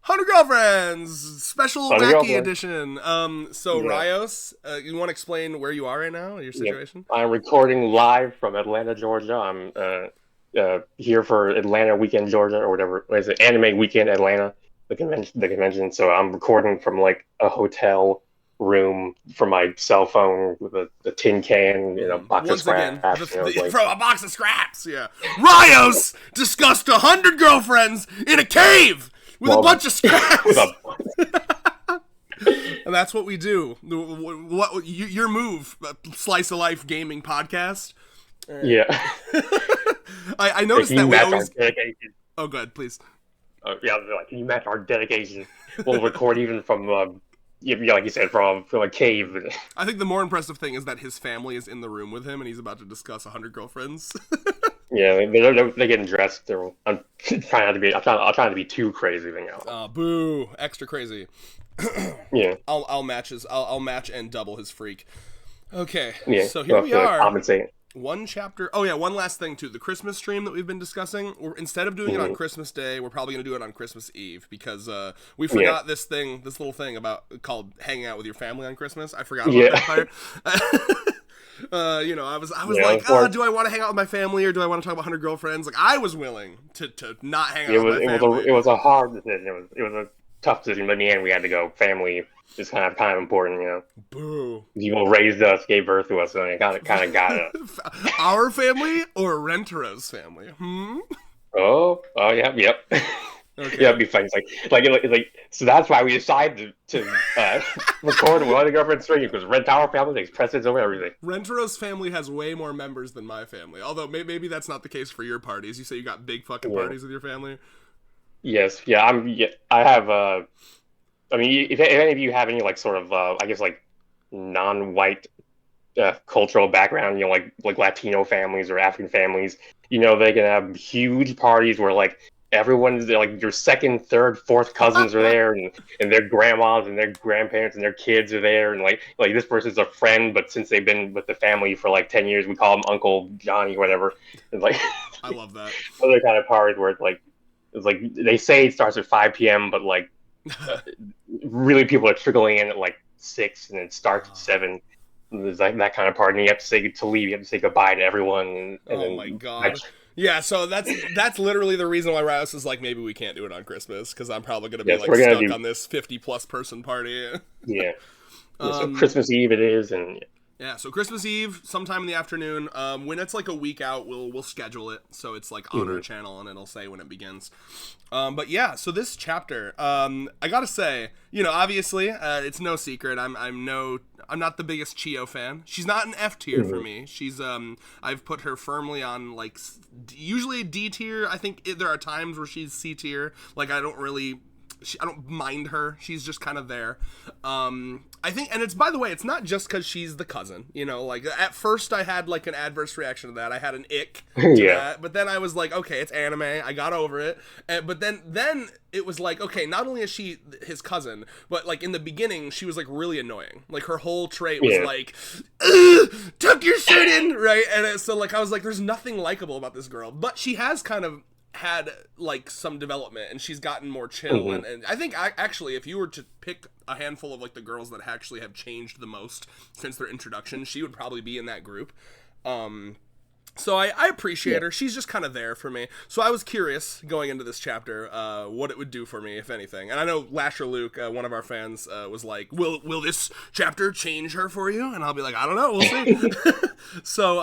100 Girlfriends! Special On a wacky girlfriend. edition. Yeah. Rios, you want to explain where you are right now, your Yep. situation? I'm recording live from Atlanta, Georgia. I'm here for Atlanta Weekend, Georgia, or whatever. What is it? Anime Weekend Atlanta, the convention. The convention. So I'm recording from like a hotel room from my cell phone with a tin can, box of Once again, scraps. It's like from a box of scraps, yeah. Rios discussed 100 girlfriends in a cave with a well, bunch of with scraps. a And that's what we do. Your move, slice of life gaming podcast. yeah. I Like, noticed can you that we match our always. dedication? Oh, good, please. Yeah, they're like, can you match our dedication? We'll record even from, like you said, from a cave. I think the more impressive thing is that his family is in the room with him, and he's about to discuss 100 girlfriends. Yeah, they're getting dressed. I'm trying not to be. I'm trying to be too crazy, Boo! Extra crazy. Yeah, I'll match and double his freak. Okay, yeah. so here Well, we to are. compensate. One chapter. Oh yeah, one last thing too. The Christmas stream that we've been discussing. Instead of doing it on Hmm. Christmas Day, we're probably gonna do it on Christmas Eve because we Yeah, forgot this little thing about called hanging out with your family on Christmas. I forgot about yeah, that part. I was yeah. like, Unfortunately, do I want to hang out with my family or do I want to talk about 100 girlfriends? Like, I was willing to not hang it out with was my it was a family. it was a hard decision. It was a tough decision, but in the end, we had to go. Family is kind of important, Boo. People raised us, gave birth to us, so it kind of got us. Our family or Rentero's family? Oh, yeah, yep. Yeah, Okay. it'd be funny. It's like so that's why we decided to record one of the girlfriend string because Red Tower family takes precedence over everything. Rentero's family has way more members than my family. Although maybe that's not the case for your parties. You say you got big fucking Yeah. parties with your family. Yes. Yeah. Yeah, I have. I mean, if any of you have any like sort of, I guess like non-white cultural background, like Latino families or African families, they can have huge parties where like everyone's there, like your second, third, fourth cousins are there, and their grandmas and their grandparents and their kids are there, and like this person's a friend, but since they've been with the family for like 10 years, we call him Uncle Johnny, or whatever. And like I love that. other kind of parties where it's like they say it starts at 5 p.m., but like uh, really people are trickling in at like 6 and it starts at 7. There's like that kind of part, and you have to leave. You have to say goodbye to everyone, and Oh my then like, god. Yeah, so that's literally the reason why Rios is like maybe we can't do it on Christmas because I'm probably gonna be yes, like we're gonna stuck do on this 50+ person party. yeah. Yeah, so um, Christmas Eve it is, and Yeah, so Christmas Eve, sometime in the afternoon. When it's like a week out, we'll schedule it so it's like on our mhm. channel and it'll say when it begins. But yeah, so this chapter, I gotta say, obviously, it's no secret. I'm not the biggest Chio fan. She's not an F tier for Mhm. me. I've put her firmly on like usually D tier. I think there are times where she's C tier. Like I don't mind her. She's just kind of there. I think, and it's by the way, it's not just because she's the cousin. Like at first I had like an adverse reaction to that. I had an ick to Yeah, that, but then I was like, okay, it's anime. I got over it. But then it was like, okay, not only is she his cousin, but like in the beginning she was like really annoying. Like her whole trait was yeah, like, "Ugh, tuck your shirt in," right? So like I was like, there's nothing likable about this girl, but she has kind of had like some development and she's gotten more chill hmm and I think actually if you were to pick a handful of like the girls that actually have changed the most since their introduction, she would probably be in that group. So I appreciate yeah. her. She's just kind of there for me. So I was curious going into this chapter what it would do for me, if anything. And I know Lasher Luke, one of our fans, was like, "Will this chapter change her for you?" And I'll be like, "I don't know. We'll see." So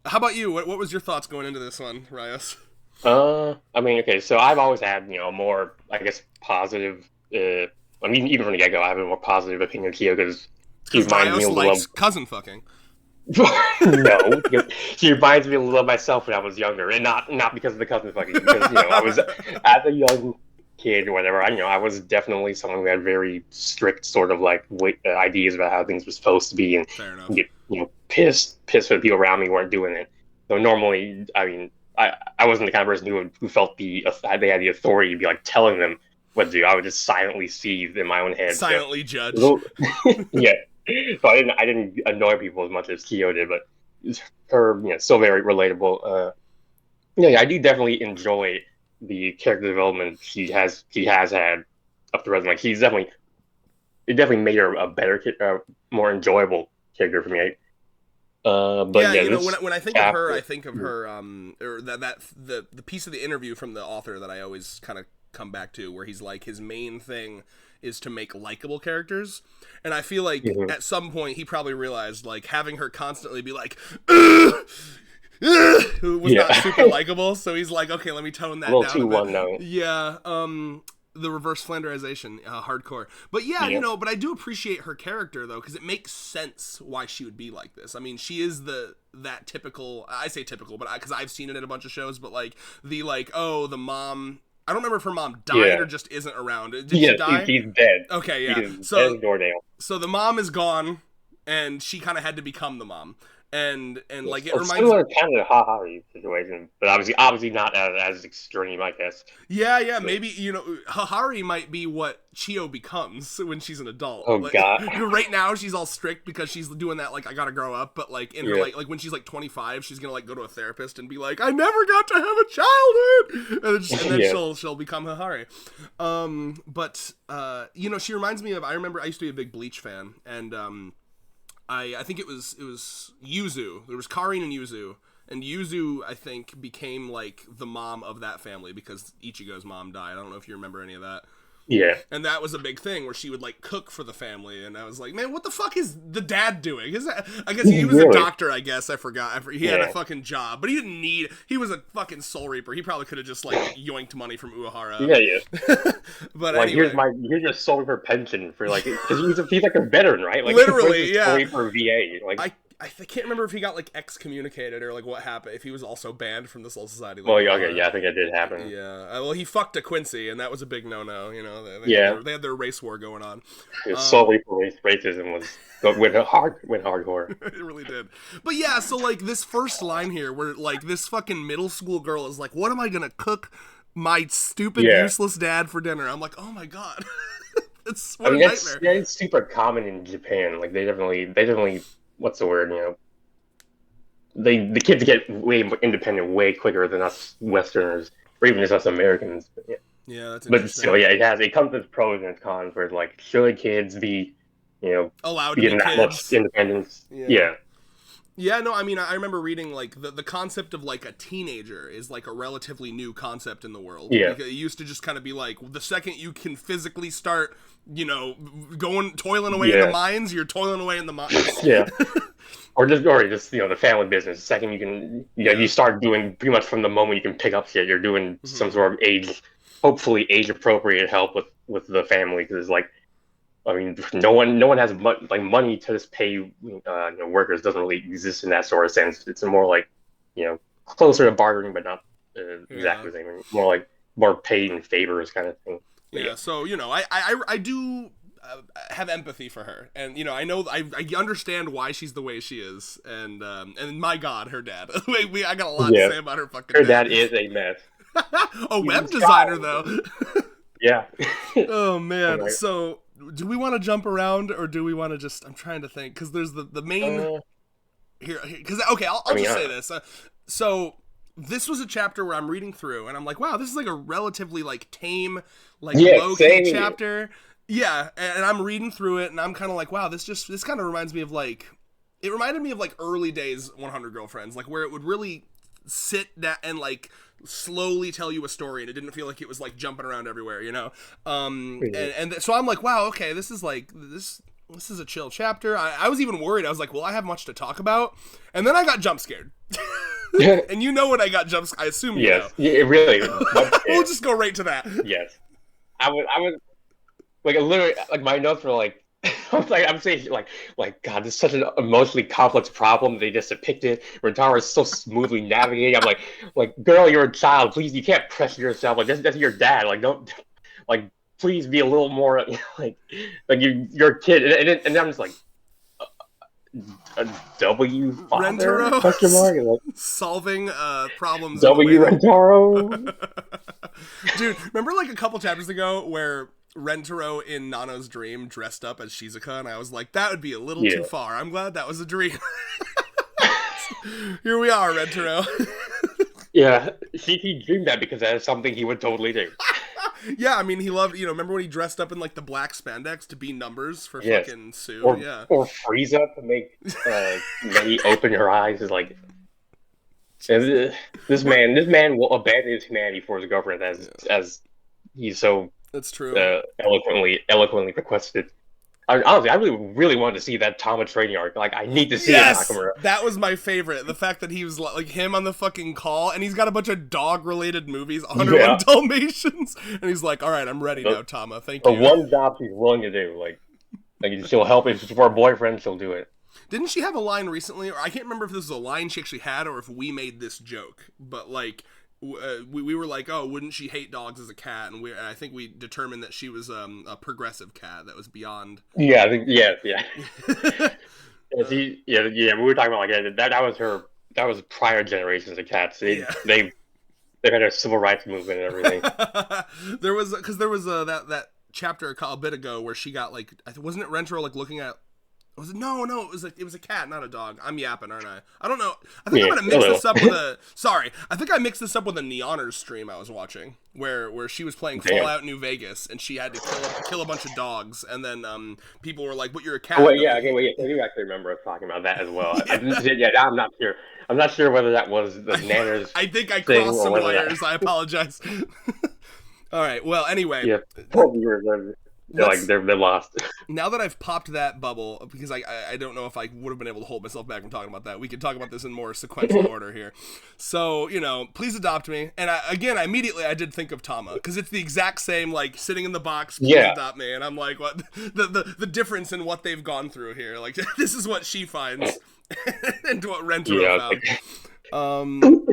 how about you? What was your thoughts going into this one, Rios? I mean, okay, so I've always had, more, I guess, positive. I mean, even from the get go, I have a more positive opinion of Kyo because It's she because reminds me Rios a little likes cousin fucking. no, because she reminds me a little of myself when I was younger, and not because of the cousin fucking, because I was as a young kid or whatever. I was definitely someone who had very strict sort of like ideas about how things were supposed to be, and Fair enough. get pissed when people around me weren't doing it. So normally, I mean, I wasn't the kind of person who felt they had the authority to be like telling them what to do. I would just silently seethe in my own head. So Silently judge. yeah, so I didn't annoy people as much as Kyo did, but her, still very relatable. Yeah, I do definitely enjoy the character development she has had up the resume. Like he's definitely it definitely made her a better more enjoyable character for me. But Yeah, yeah, when I think of her, chapter. I think of her, or the piece of the interview from the author that I always kind of come back to, where he's like, his main thing is to make likable characters, and I feel like Mhm. at some point he probably realized like having her constantly be like, "Ugh, was not Yeah, super likable, so he's like, okay, let me tone a that little down a too bit. one note. Yeah, the reverse flanderization, hardcore. But yeah, Yeah, but I do appreciate her character though, because it makes sense why she would be like this. I mean, she is that typical. I say typical, but because I've seen it in a bunch of shows. But like the mom. I don't remember if her mom died yeah, or just isn't around. Did she yes. die? He's dead. Okay, He yeah. is dead So as Doordale. so the mom is gone, and she kind of had to become the mom, and Yes. like it So reminds. similar kind of Hahari situation, but obviously not as extreme, I guess. Yeah, But maybe Hahari might be what Chio becomes when she's an adult. oh Like god, right now, she's all strict because she's doing that. Like I gotta grow up, but like in her yeah, like when she's like 25, she's gonna like go to a therapist and be like, I never got to have a childhood, and then yeah, she'll become Hahari. But she reminds me of. I remember I used to be a big Bleach fan, and I think it was Yuzu. There was Karin and Yuzu. And Yuzu, I think, became like the mom of that family because Ichigo's mom died. I don't know if you remember any of that. yeah. And that was a big thing where she would like cook for the family, and I was like, man, what the fuck is the dad doing? I guess he was a Really? doctor. I guess I forgot. He had a Yeah. fucking job, but he didn't need. He was a fucking soul reaper. He probably could have just like yoinked money from Yeah, Uehara. yeah. But Like anyway, here's your soul for pension for like because he's like a veteran, right? Like where's literally, his yeah. story for VA? Like I can't remember if he got like excommunicated or like what happened. If he was also banned from the Soul Society. Like well, yeah, okay, Uehara. yeah, I think that did happen. Yeah. Well, he fucked a Quincy, and that was a big no-no. Yeah, They had their race war going on. his soul for racism went hardcore. It really did. But yeah, so like this first line here, where like this fucking middle school girl is like, "What am I gonna cook my stupid Yeah. useless dad for dinner?" I'm like, "Oh my god." It's I what mean a that's nightmare. it's super common in Japan. Like they definitely what's the word? The kids get way more independent way quicker than us Westerners or even just us Americans. But, yeah. Yeah, that's But interesting. still, yeah, it comes with pros and cons. Where like should kids be Allowed to be given that much kids. independence? Yeah. Yeah, Yeah, no, I mean, I remember reading, like, the concept of, like, a teenager is, like, a relatively new concept in the world. yeah, Because it used to just kind of be, like, the second you can physically start, toiling away in the yeah, mines, you're toiling away in the mines. yeah. Or just the family business. The second you can you start doing pretty much from the moment you can pick up shit, you're doing some sort of hopefully age appropriate help with the family because like I mean no one has money to just pay workers doesn't really exist in that sort of sense. It's more like closer to bartering but not exactly the same. More like more paid in favors kind of thing. But Yeah, so, I do have empathy for her, and I know I understand why she's the way she is, and my God, her dad. I got a lot to yeah, say about her fucking her dad. dad is a mess. A web He's designer child. though. Yeah. Oh man. Right. So do we want to jump around or do we want to just? I'm trying to think because there's the main here. Because okay, I'll I mean, just say this. So this was a chapter where I'm reading through and I'm like, wow, this is like a relatively like tame, like yeah, low same key here. chapter. Yeah, and I'm reading through it and I'm kind of like, wow, this kind of reminds me of like, it reminded me of like early days 100 Girlfriends, like where it would really sit that and like slowly tell you a story and it didn't feel like it was like jumping around everywhere, so I'm like, wow, okay, this is like this is a chill chapter. I was even worried. I was like, well, I have much to talk about, and then I got jump scared. And when I got jump scared, I assume Yes, yeah, it really. We'll just go right to that. Yes, I was like literally like my notes were like I'm saying like God, this is such an emotionally complex problem. They just depict it. Rentaro is so smoothly navigating. I'm like girl, you're a child. Please, you can't pressure yourself. Like that's your dad. Like don't like please be a little more like you're a kid. And I'm just like a W father Rentaro question mark like, solving problems. W Rentaro. Dude, remember like a couple chapters ago where Rentaro in Nano's dream dressed up as Shizuka, and I was like, that would be a little too far. I'm glad that was a dream. Here we are, Rentaro. Yeah, he dreamed that because that is something he would totally do. Yeah, I mean, he loved, remember when he dressed up in like the black spandex to be numbers for Yes. fucking Sue? Or Yeah. or Frieza to make May open her eyes is like What? this man will abandon his humanity for his girlfriend Yeah, as he's so that's true. eloquently requested. Honestly, I really wanted to see that Tama training arc. Like, I need to see it, Yes, Nakamura. that was my favorite. The fact that he was like him on the fucking call, and he's got a bunch of dog-related movies, 101 Yeah, Dalmatians, and he's like, "All right, I'm ready the, now, Tama. Thank the you." one job she's willing to do, like she'll help if it's for a boyfriend, she'll do it. Didn't she have a line recently, or I can't remember if this was a line she actually had, or if we made this joke, but like. We were like, oh, wouldn't she hate dogs as a cat? And I think we determined that she was a progressive cat that was beyond. Yeah, yeah. Yeah, we were talking about like that was her. That was prior generations of cats. Yeah. They had a civil rights movement and everything. There was that chapter a bit ago where she got like, wasn't it Rentro like looking at. Was it? No, it was a cat, not a dog. I'm yapping, aren't I? I don't know. I think I'm gonna mix this up with a. Sorry, I think I mixed this up with a Neoners stream I was watching, where she was playing Fallout New Vegas and she had to kill a bunch of dogs, and then people were like, "But you're a cat." Oh, wait, yeah, okay, wait, yeah. I do actually remember us talking about that as well. Yeah, I'm not sure. I'm not sure whether that was the Nanners. I think I thing crossed or some whether wires. I apologize. All right. Well, anyway. Yeah, they're lost. Now that I've popped that bubble, because I don't know if I would have been able to hold myself back from talking about that. We can talk about this in more sequential order here. So, please adopt me. And I did think of Tama, because it's the exact same, like, sitting in the box, please adopt me. And I'm like, what? The difference in what they've gone through here. Like, this is what she finds and what Rentaro found.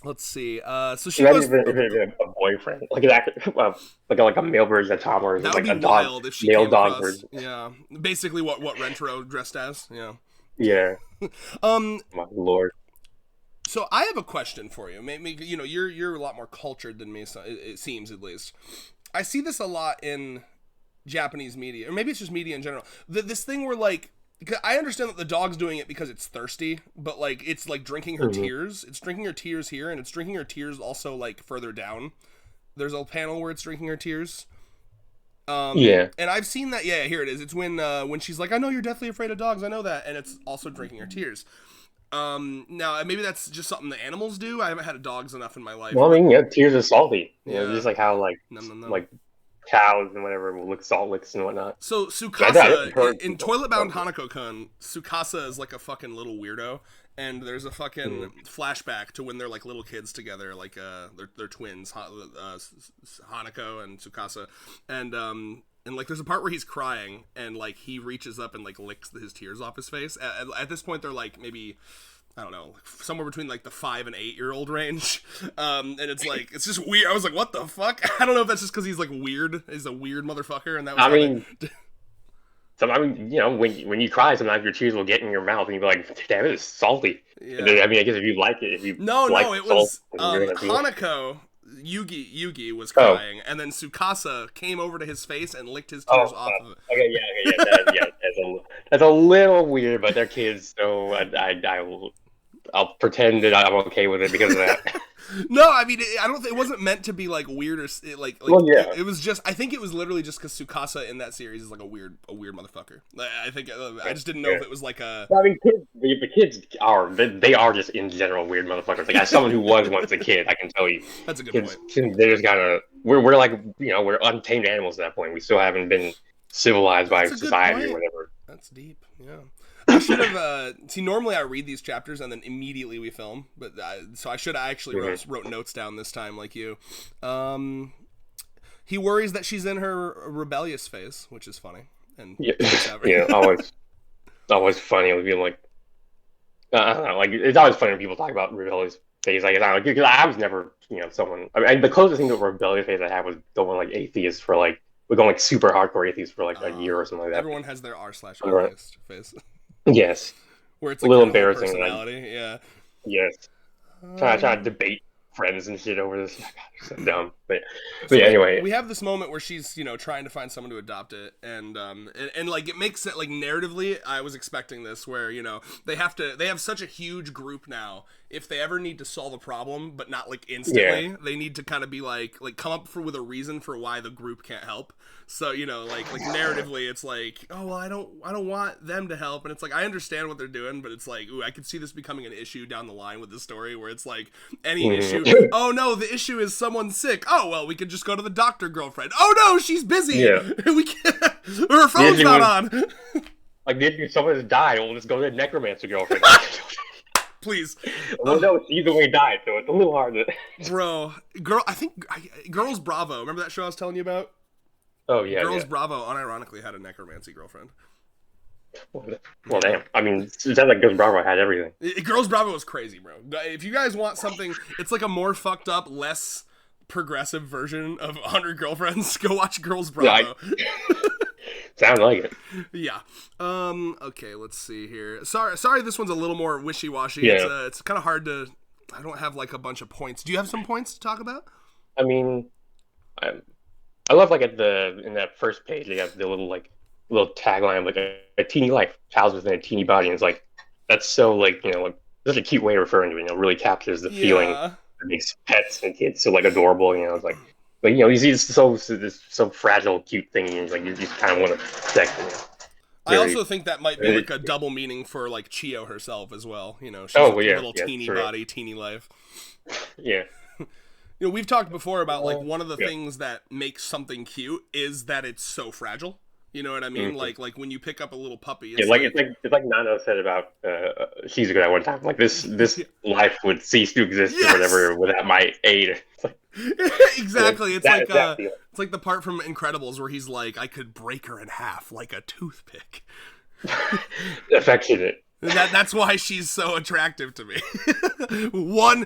Let's see. So she goes. Even a boyfriend, like a male version of Tom, or That like would a be dog, wild if she male came dog across. version. Yeah, basically what Rentaro dressed as. Yeah. Yeah. My lord. So I have a question for you. Maybe you're a lot more cultured than me. So it seems, at least. I see this a lot in Japanese media, or maybe it's just media in general. This thing where like. I understand that the dog's doing it because it's thirsty, but like it's like drinking her tears. It's drinking her tears here, and it's drinking her tears also like further down. There's a panel where it's drinking her tears. Yeah. And I've seen that. Yeah, here it is. It's when she's like, "I know you're deathly afraid of dogs. I know that," and it's also drinking her tears. Now maybe that's just something the animals do. I haven't had dogs enough in my life. Well, I mean, yeah, tears are salty. Yeah. Just like how like cows and whatever will lick salt licks and whatnot. So Tsukasa in Toilet Bound Hanako-kun, Tsukasa is like a fucking little weirdo, and there's a fucking flashback to when they're like little kids together, like they're twins, Hanako and Tsukasa, and like there's a part where he's crying and like he reaches up and like licks his tears off his face. At this point, they're like maybe. I don't know, somewhere between like the 5 and 8-year-old range, and it's like it's just weird. I was like, "What the fuck?" I don't know if that's just because he's like weird. He's a weird motherfucker, and that was. When you cry, sometimes your tears will get in your mouth, and you'll be like, "Damn, it is salty." Yeah. I mean, I guess if you like it, it was Hanako. Yugi was crying, and then Tsukasa came over to his face and licked his tears off of it. Okay, yeah. That's a little weird, but they're kids, so I'll pretend that I'm okay with it because of that. No, I mean, I don't think it wasn't meant to be like weird or like. Well, yeah. It was just. I think it was literally just because Tsukasa in that series is like a weird motherfucker. I think I just didn't know if it was like a. Well, I mean, the kids are just in general weird motherfuckers. Like as someone who was once a kid, I can tell you. That's a good point. They just gotta. We're like we're untamed animals at that point. We still haven't been civilized by society or whatever. That's deep. Yeah. I should have see. Normally, I read these chapters and then immediately we film, but so I should have actually wrote notes down this time, like you. He worries that she's in her rebellious phase, which is funny. And always funny. It would be like, I don't know, like it's always funny when people talk about rebellious phase. Like I don't know, because I was never someone. I mean, the closest thing to a rebellious phase I had was going like atheist for like we're going like super hardcore atheist for like a year or something like that. Everyone has their r/atheist phase. Yes. Where it's like a little embarrassing. Personality. Yeah. Yes. Trying to debate friends and shit over this. God, so dumb. But, So but yeah, anyway, we have this moment where she's, trying to find someone to adopt it, and like it makes it like narratively. I was expecting this where they have such a huge group now. If they ever need to solve a problem, but not like instantly, they need to kind of be like come up with a reason for why the group can't help. So like narratively, it's like, oh well, I don't want them to help, and it's like I understand what they're doing, but it's like, ooh, I could see this becoming an issue down the line with the story where it's like any issue. Oh no, the issue is someone's sick. Oh well, we could just go to the doctor, girlfriend. Oh no, she's busy. Yeah. We can't. Her phone's not on. Like, if someone has died, we'll just go to the necromancer girlfriend. Please. Well, no, she either way died, so it's a little hard to. Bro, I think Girls Bravo. Remember that show I was telling you about? Oh yeah. Girls Bravo unironically had a necromancy girlfriend. Well, damn. I mean, it sounds like Girls Bravo had everything. Girls Bravo was crazy, bro. If you guys want something, it's like a more fucked up, less progressive version of 100 Girlfriends. Go watch Girls Bravo. Sounds like it. Yeah. Okay, let's see here. Sorry this one's a little more wishy-washy. Yeah. It's kind of hard to... I don't have like a bunch of points. Do you have some points to talk about? I mean, I love like in that first page they have the little tagline like a teeny life housed within a teeny body, and it's like that's so like like such a cute way of referring to it. Really captures the feeling that makes pets and kids so like adorable. It's like. But you see this so fragile, cute thing, and like you just kind of want to protect it. I also think that might be like a double meaning for like Chio herself as well. She's little teeny body, teeny life. Yeah. We've talked before about like one of the things that makes something cute is that it's so fragile. You know what I mean? Mm-hmm. Like when you pick up a little puppy. It's like Nano said about she's good at one time. Like this life would cease to exist or whatever without my aid. Exactly. It's like the part from Incredibles where he's like, I could break her in half like a toothpick. Affectionate. That's why she's so attractive to me. One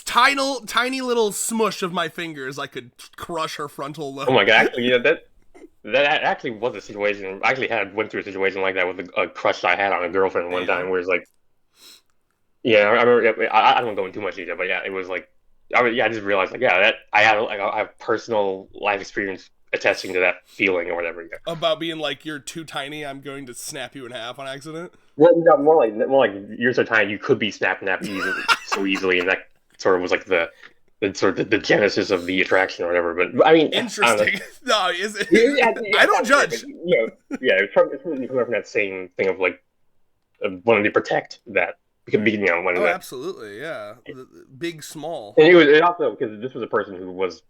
tiny little smush of my fingers, I could crush her frontal lobe. Oh my god! Actually, that actually was a situation. I actually went through a situation like that with a crush I had on a girlfriend one time, where it's like, I remember. I don't go into too much detail, but yeah, it was like, I just realized like, that I have personal life experience attesting to that feeling or whatever. Yeah. About being like, you're too tiny, I'm going to snap you in half on accident. Well, no, more like you're so tiny you could be snapped in half so easily, and that sort of was like the genesis of the attraction or whatever. But I mean, interesting. No, is it? Yeah, I don't judge. It's coming from that same thing of like wanting to protect that. Oh, absolutely, yeah. Big, small. And it also because this was a person who was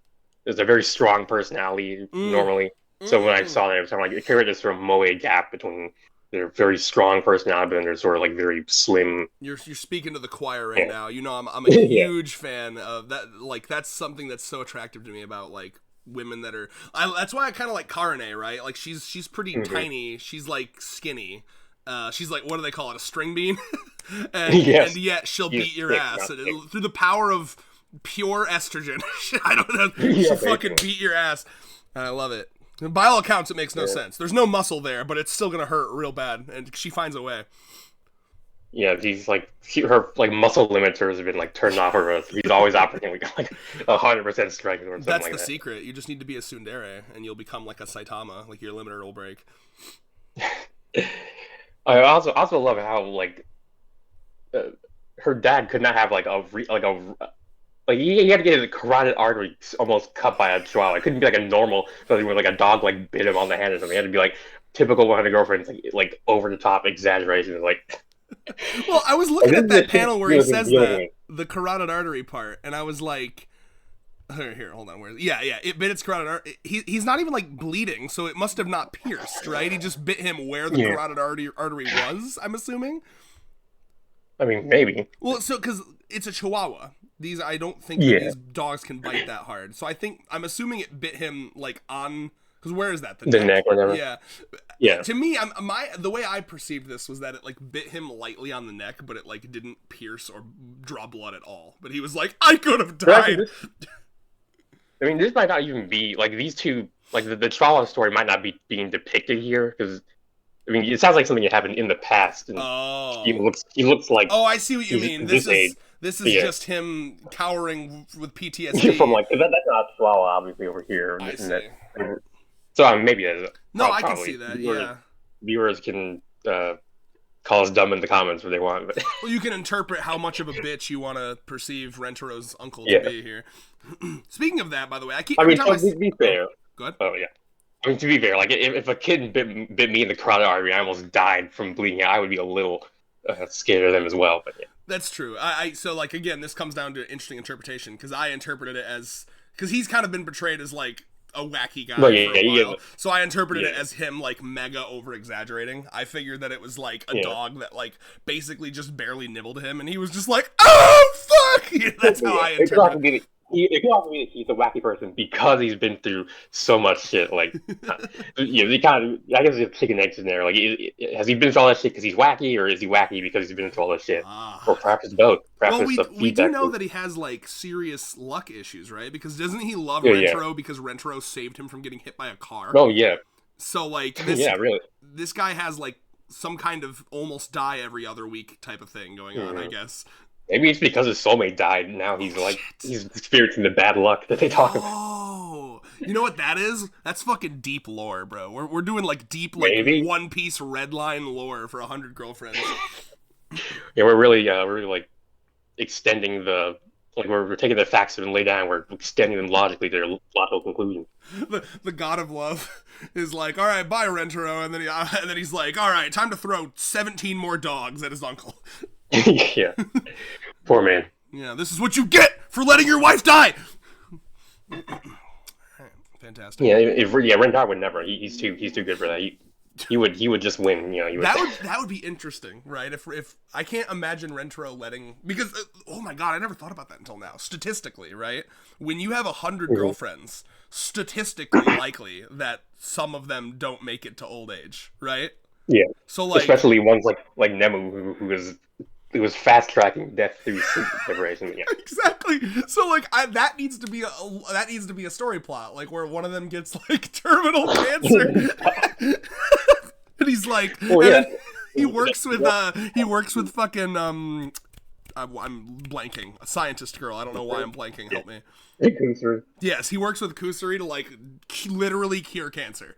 a very strong personality normally. So when I saw that, it was kind of like it carried this sort of moe gap between their very strong personality and their sort of like very slim. You're speaking to the choir right now. I'm a huge fan of that. Like that's something that's so attractive to me about like women that are. That's why I kind of like Karine, right? Like she's pretty tiny. She's like skinny. She's like, what do they call it? A string bean. and yet she'll beat your ass through the power of pure estrogen. I don't know. She'll fucking beat your ass. And I love it. By all accounts, it makes no sense. There's no muscle there, but it's still gonna hurt real bad, and she finds a way. Yeah, she's like her like muscle limiters have been like turned off of her. She's always operating like 100% strength or something. That's like the that. secret. You just need to be a tsundere, and you'll become like a Saitama. Like your limiter will break. I also love how like her dad could not have like he had to get his carotid artery almost cut by a chihuahua. It couldn't be like a normal something where like a dog like bit him on the hand or something. It had to be like typical 100 girlfriends, like over the top exaggeration. Like, well, I was looking at that panel where he says that the carotid artery part, and I was like, here, hold on, it bit its carotid artery. He's not even like bleeding, so it must have not pierced, right? He just bit him where the carotid artery was. I'm assuming. I mean, maybe. Well, so because it's a chihuahua. I don't think that these dogs can bite that hard. So I'm assuming it bit him like on, because where is that? The neck or whatever. Yeah. Yeah. To me, the way I perceived this was that it like bit him lightly on the neck, but it like didn't pierce or draw blood at all. But he was like, I could have died. I mean, this might not even be like these two, like the Chihuahua story might not be being depicted here because. I mean, it sounds like something that happened in the past. And he looks like. Oh, I see what you mean. This is Yeah. just him cowering with PTSD. From like that's not Chihuahua obviously over here. I And see. so maybe that is No, I can probably see that. Yeah. viewers can call us dumb in the comments if they want. But Well, you can interpret how much of a bitch you want to perceive Rentro's uncle to yeah, be here. Speaking of that, by the way, I keep I every mean, time to be fair. go ahead. Oh yeah. I mean, to be fair, like if a kid bit me in the carotid artery, I almost died from bleeding out. I would be a little scared of them as well. But yeah. That's true. So like again, this comes down to interesting interpretation because I interpreted it as because he's kind of been portrayed as like a wacky guy Well, yeah, for a while. yeah. So I interpreted it as him like mega over exaggerating. I figured that it was like a dog that like basically just barely nibbled him, and he was just like, "Oh fuck!" Yeah, that's how I interpreted it. It could also be that he's a wacky person because he's been through so much shit. Like, he kind of, I guess it's a chicken and egg scenario. Like, has he been through all that shit because he's wacky, or is he wacky because he's been through all that shit? Or perhaps it's both. Perhaps well, we do know that he has like serious luck issues, right? Because doesn't he love Rentro because Rentro saved him from getting hit by a car? Oh yeah. So like, this, really. This guy has like some kind of almost die every other week type of thing going on, I guess. Maybe it's because his soulmate died. And now he's he's experiencing the bad luck that they talk about. Oh, you know what that is? That's fucking deep lore, bro. We're doing like deep like One Piece red line lore for 100 girlfriends. Yeah, we're really like extending the we're taking the facts that have been laid down. We're extending them logically to their logical conclusion. The god of love is like, all right, bye Rentaro, and then he's like, all right, time to throw 17 more dogs at his uncle. Yeah. Poor man. Yeah, this is what you get for letting your wife die. Fantastic. Yeah, Rentar would never. He's too good for that. He would just win. You know, that would be interesting, right? If I can't imagine Rentaro letting because oh my god, I never thought about that until now. Statistically, right? When you have 100 girlfriends, statistically likely that some of them don't make it to old age, right? Yeah. So like, especially ones like Nemu who was fast tracking death through separation. Yeah. Exactly. So like that needs to be a story plot, like where one of them gets like terminal cancer, and he's like, he works with fucking I'm blanking, a scientist girl. I don't know why I'm blanking. Help me. Kusuri. Yes, he works with Kusuri to like literally cure cancer.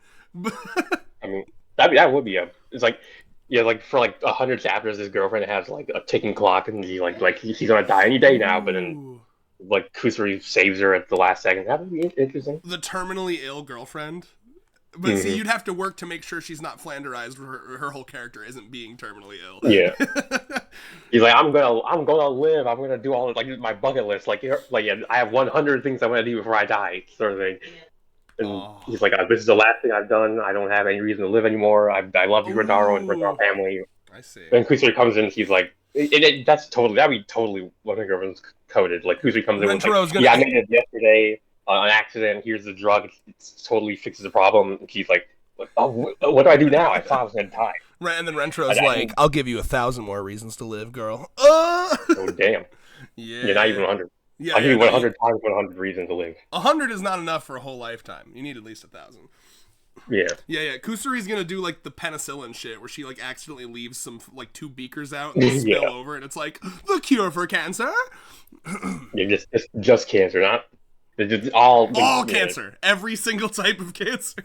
I mean, that would be it's like. Yeah, like for like 100 chapters, his girlfriend has like a ticking clock, and she's gonna die any day now. But then, like Kusuri saves her at the last second. That would be interesting. The terminally ill girlfriend. But see, you'd have to work to make sure she's not flanderized. Her whole character isn't being terminally ill. Yeah. He's like, I'm gonna live. I'm gonna do all like my bucket list. I have 100 things I want to do before I die, sort of thing. And he's like, this is the last thing I've done. I don't have any reason to live anymore. I love you, Rentaro, and Rentaro family. I see. Then Kusuri comes in, he's like, that'd be totally what I think everyone's coded. Like Kusuri comes in with like, I made it yesterday on accident. Here's the drug. It totally fixes the problem. And she's like, oh, what do I do now? I thought I was gonna die. Right, and then Rentro's like, I'll give you 1,000 more reasons to live, girl. Oh damn. Yeah. You're not even 100. Yeah, I'll give you 100 times 100 reasons to live. 100 is not enough for a whole lifetime. You need at least 1,000. Yeah. Yeah. Kusuri's gonna do like the penicillin shit, where she like accidentally leaves some like 2 beakers out and they spill over, and it's like the cure for cancer. Yeah, just cancer, not all cancer, every single type of cancer.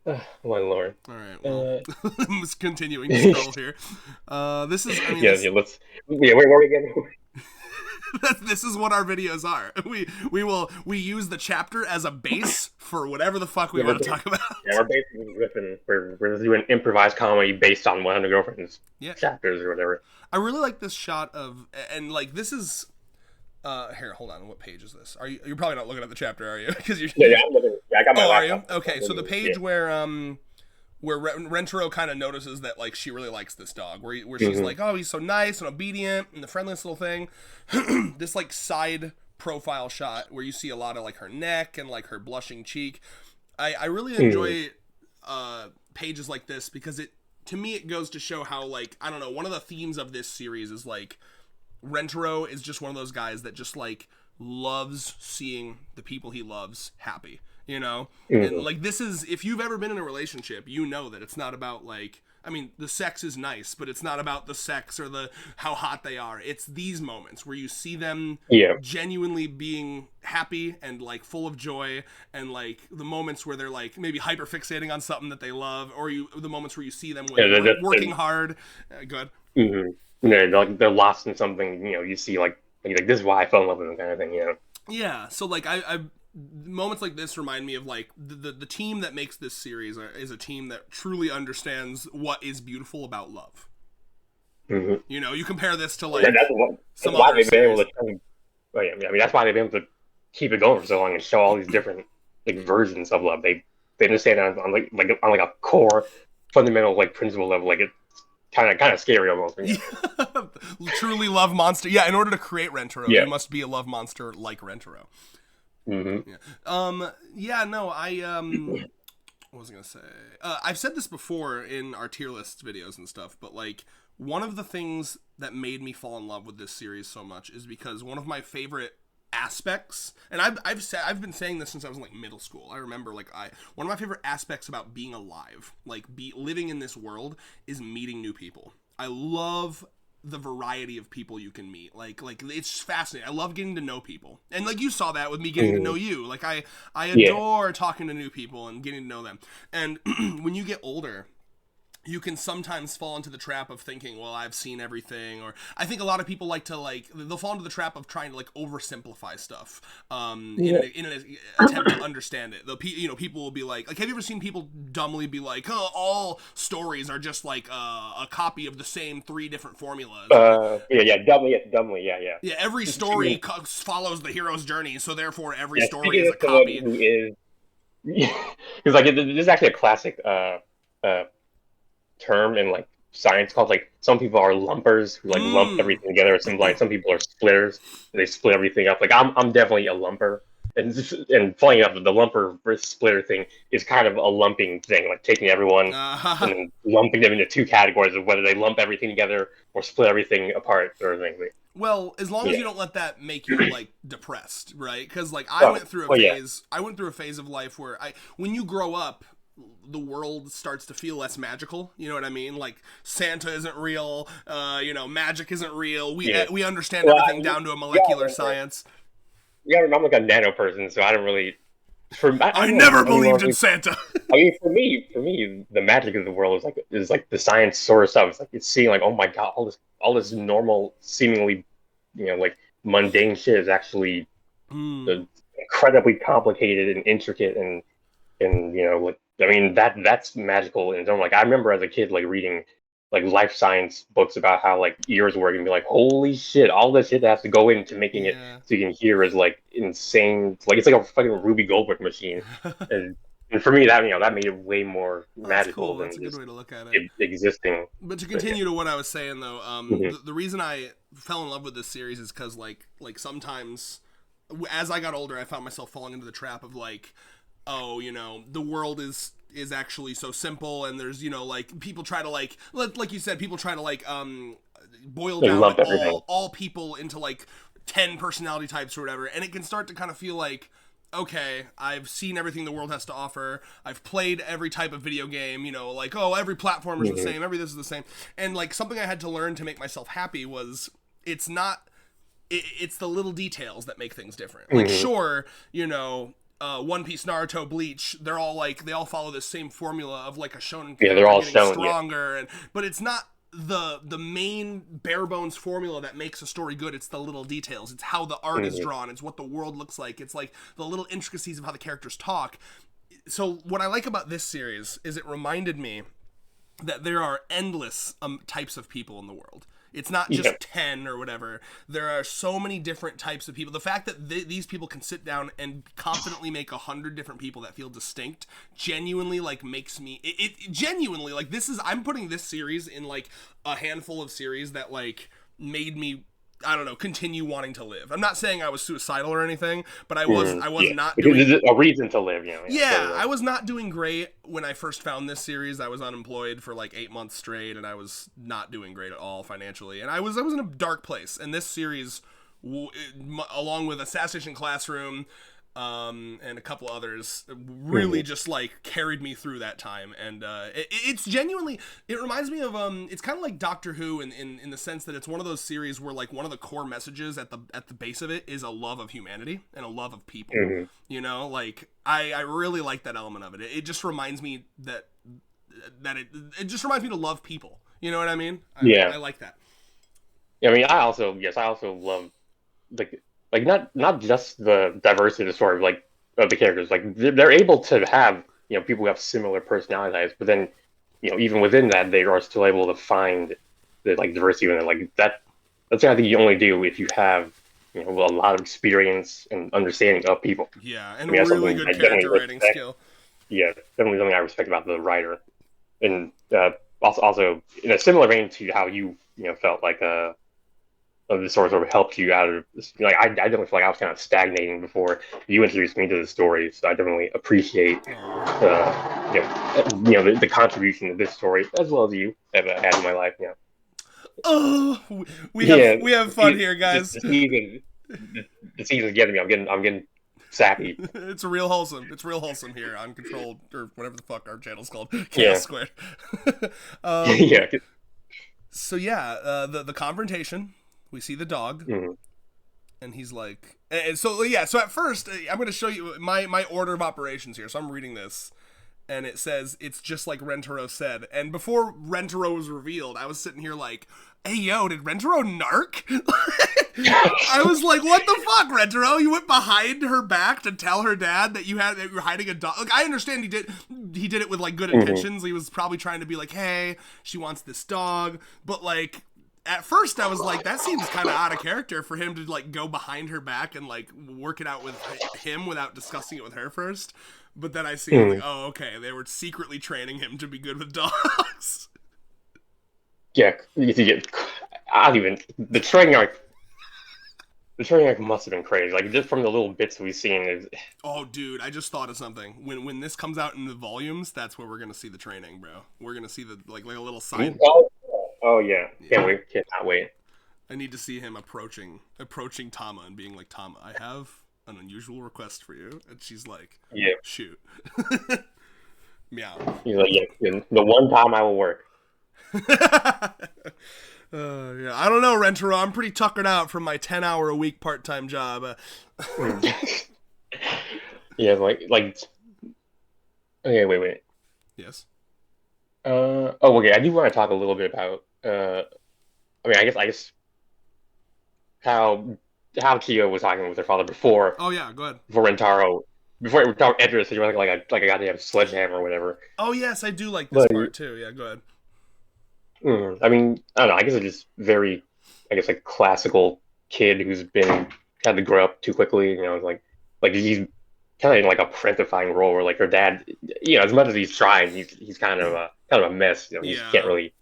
My lord. All right. Well, I'm just continuing to scroll here. This is. I mean, let's. Yeah. Where are we getting? This is what our videos are. We use the chapter as a base for whatever the fuck we want to talk about. Yeah, we're basically ripping. We're doing improvised comedy based on 100 Girlfriends chapters or whatever. I really like this shot of, and like this is. Here, hold on. What page is this? You're probably not looking at the chapter, are you? Because you're. Yeah, I'm looking. Yeah, I got my. Oh, are you? Okay, so the page where Rentaro kind of notices that like she really likes this dog, where she's like, oh, he's so nice and obedient and the friendliest little thing. This like side profile shot where you see a lot of like her neck and like her blushing cheek. I really enjoy pages like this because to me it goes to show how like, I don't know, one of the themes of this series is like Rentaro is just one of those guys that just like loves seeing the people he loves happy. You know, and like this is, if you've ever been in a relationship, you know that it's not about like I mean, the sex is nice, but it's not about the sex or the how hot they are. It's these moments where you see them Yeah. genuinely being happy and like full of joy, and like the moments where they're like maybe hyper fixating on something that they love, or the moments where you see them Yeah, working hard. Good. they're lost in something. You see like this is why I fell in love with them kind of thing. Yeah, so like I moments like this remind me of like the team that makes this series is a team that truly understands what is beautiful about love. Mm-hmm. You compare this to like That's some why other they've been series. able to. Oh, yeah, I mean that's why they've been able to keep it going for so long and show all these different like versions of love. They understand on like a core fundamental like principle level. Like it's kind of scary almost. Yeah. Truly love monster. Yeah, in order to create Rentaro, Yeah. you must be a love monster like Rentaro. Mm-hmm. Yeah. Yeah. No. What was I gonna say? I've said this before in our tier list videos and stuff, but like one of the things that made me fall in love with this series so much is because one of my favorite aspects, and I've been saying this since I was in like middle school. I remember like one of my favorite aspects about being alive, like living in this world, is meeting new people. I love the variety of people you can meet. Like it's fascinating. I love getting to know people, and like you saw that with me getting to know you. Like I adore talking to new people and getting to know them. And when you get older, you can sometimes fall into the trap of thinking, well, I've seen everything, or I think a lot of people they'll fall into the trap of trying to like oversimplify stuff in an attempt to understand it. People will be like, have you ever seen people dumbly be like, oh, all stories are just like a copy of the same 3 different formulas? Dumbly, yeah. Yeah, every story follows the hero's journey, so therefore every Yeah, story speaking is of a someone copy. who is, because like this is actually a classic term in like science called like some people are lumpers who like lump everything together. Some people are splitters. They split everything up. Like I'm definitely a lumper. And funny enough, the lumper versus splitter thing is kind of a lumping thing, like taking everyone and then lumping them into 2 categories of whether they lump everything together or split everything apart, sort of thing. Well, as long as you don't let that make you like depressed, right? Because like I went through a phase of life where when you grow up, the world starts to feel less magical. You know what I mean? Like Santa isn't real. Magic isn't real. We understand everything down to a molecular science. Yeah, I'm like a nano person, so I don't really. I never believed in Santa. I mean, for me, the magic of the world is like the science sort of stuff. It's like it's seeing like, oh my god, all this normal, seemingly, like mundane shit is actually incredibly complicated and intricate and like I mean that's magical in its own. Like I remember as a kid like reading like life science books about how like ears work and be like, holy shit, all this shit that has to go into making it so you can hear is like insane. Like it's like a fucking Ruby Goldberg machine. and for me that that made it way more magical cool. than That's a just good way to look at it. Existing. But to continue to what I was saying though, the reason I fell in love with this series is because like sometimes as I got older, I found myself falling into the trap of like, oh, the world is actually so simple, and there's like people try to like you said, people try to like boil down all people into like 10 personality types or whatever, and it can start to kind of feel like, okay, I've seen everything the world has to offer. I've played every type of video game, like, oh, every platform is the same, every this is the same. And like something I had to learn to make myself happy was it's the little details that make things different. Like sure, One Piece, Naruto, Bleach, they all follow this same formula of like a shonen character they're all getting stronger, but it's not the main bare bones formula that makes a story good. It's the little details. It's how the art is drawn. It's what the world looks like. It's like the little intricacies of how the characters talk. So what I like about this series is it reminded me that there are endless types of people in the world. It's not just 10 or whatever. There are so many different types of people. The fact that these people can sit down and confidently make 100 different people that feel distinct genuinely like makes me it genuinely like I'm putting this series in like a handful of series that like made me, I don't know, continue wanting to live. I'm not saying I was suicidal or anything, but I was not doing a reason to live, I was not doing great when I first found this series. I was unemployed for like 8 months straight, and I was not doing great at all financially, and I was in a dark place. And this series, along with Assassination Classroom, and a couple others really just like carried me through that time. And it's genuinely, it reminds me of it's kind of like Doctor Who in the sense that it's one of those series where like one of the core messages at the base of it is a love of humanity and a love of people. You know, like I really like that element of it. It just reminds me that it just reminds me to love people. You know what I mean? I like that. Yeah, I mean, I also love like not just the diversity of the story, like of the characters. Like they're able to have people who have similar personality types, but then even within that, they are still able to find the like diversity within it. Like that. That's something I think you only do if you have a lot of experience and understanding of people. Yeah, and I mean, that's really something good I definitely character writing respect. skill. Yeah, definitely something I respect about the writer, and also in a similar vein to how you felt like the story sort of helped you out of this. Like I definitely feel like I was kind of stagnating before you introduced me to the story, so I definitely appreciate the contribution of this story as well as you have had in my life. Oh, Yeah, we have fun here, the, guys. the season the season's getting me. I'm getting sappy. It's real wholesome. It's real wholesome here on Control or whatever the fuck our channel's called, Chaos Yeah, Squared. yeah. So yeah, the confrontation. We see the dog, Mhm. and he's like, and so yeah. So at first, I'm going to show you my order of operations here. So I'm reading this, and it says it's just like Rentaro said. And before Rentaro was revealed, I was sitting here like, hey yo, did Rentaro narc? I was like, what the fuck, Rentaro? You went behind her back to tell her dad that you were hiding a dog. Like, I understand he did it with like good Mhm. intentions. He was probably trying to be like, hey, she wants this dog, but like at first I was like, that seems kind of out of character for him to like go behind her back and like work it out with him without discussing it with her first. But then I see like, Mhm. oh, okay, they were secretly training him to be good with dogs. Yeah, you get. I don't even the training arc. The training arc must have been crazy. Like just from the little bits we've seen. Oh, dude, I just thought of something. When this comes out in the volumes, that's where we're gonna see the training, bro. We're gonna see the like a little side. Oh yeah, can't Yeah, wait, cannot wait. I need to see him approaching Tama and being like, Tama, I have an unusual request for you, and she's like, Yeah, shoot, meow. he's like, yeah, the one time I will work. Yeah, I don't know, Rentaro. I'm pretty tuckered out from my 10-hour a week part-time job. Yeah, like. Okay, wait. Yes. Oh, okay. I do want to talk a little bit about. I mean, I guess how Kyo was talking with her father before Oh yeah, go ahead. before Rentaro before Rentaro entered the situation like a goddamn sledgehammer or whatever. Oh yes, I do like this But part too. Yeah, go ahead. I mean, I don't know. I guess it's just very, I guess, like classical kid who's been had to grow up too quickly. Like he's kind of in like a parentifying role where like her dad, as much as he's trying, he's kind of a mess. He just can't Yeah. really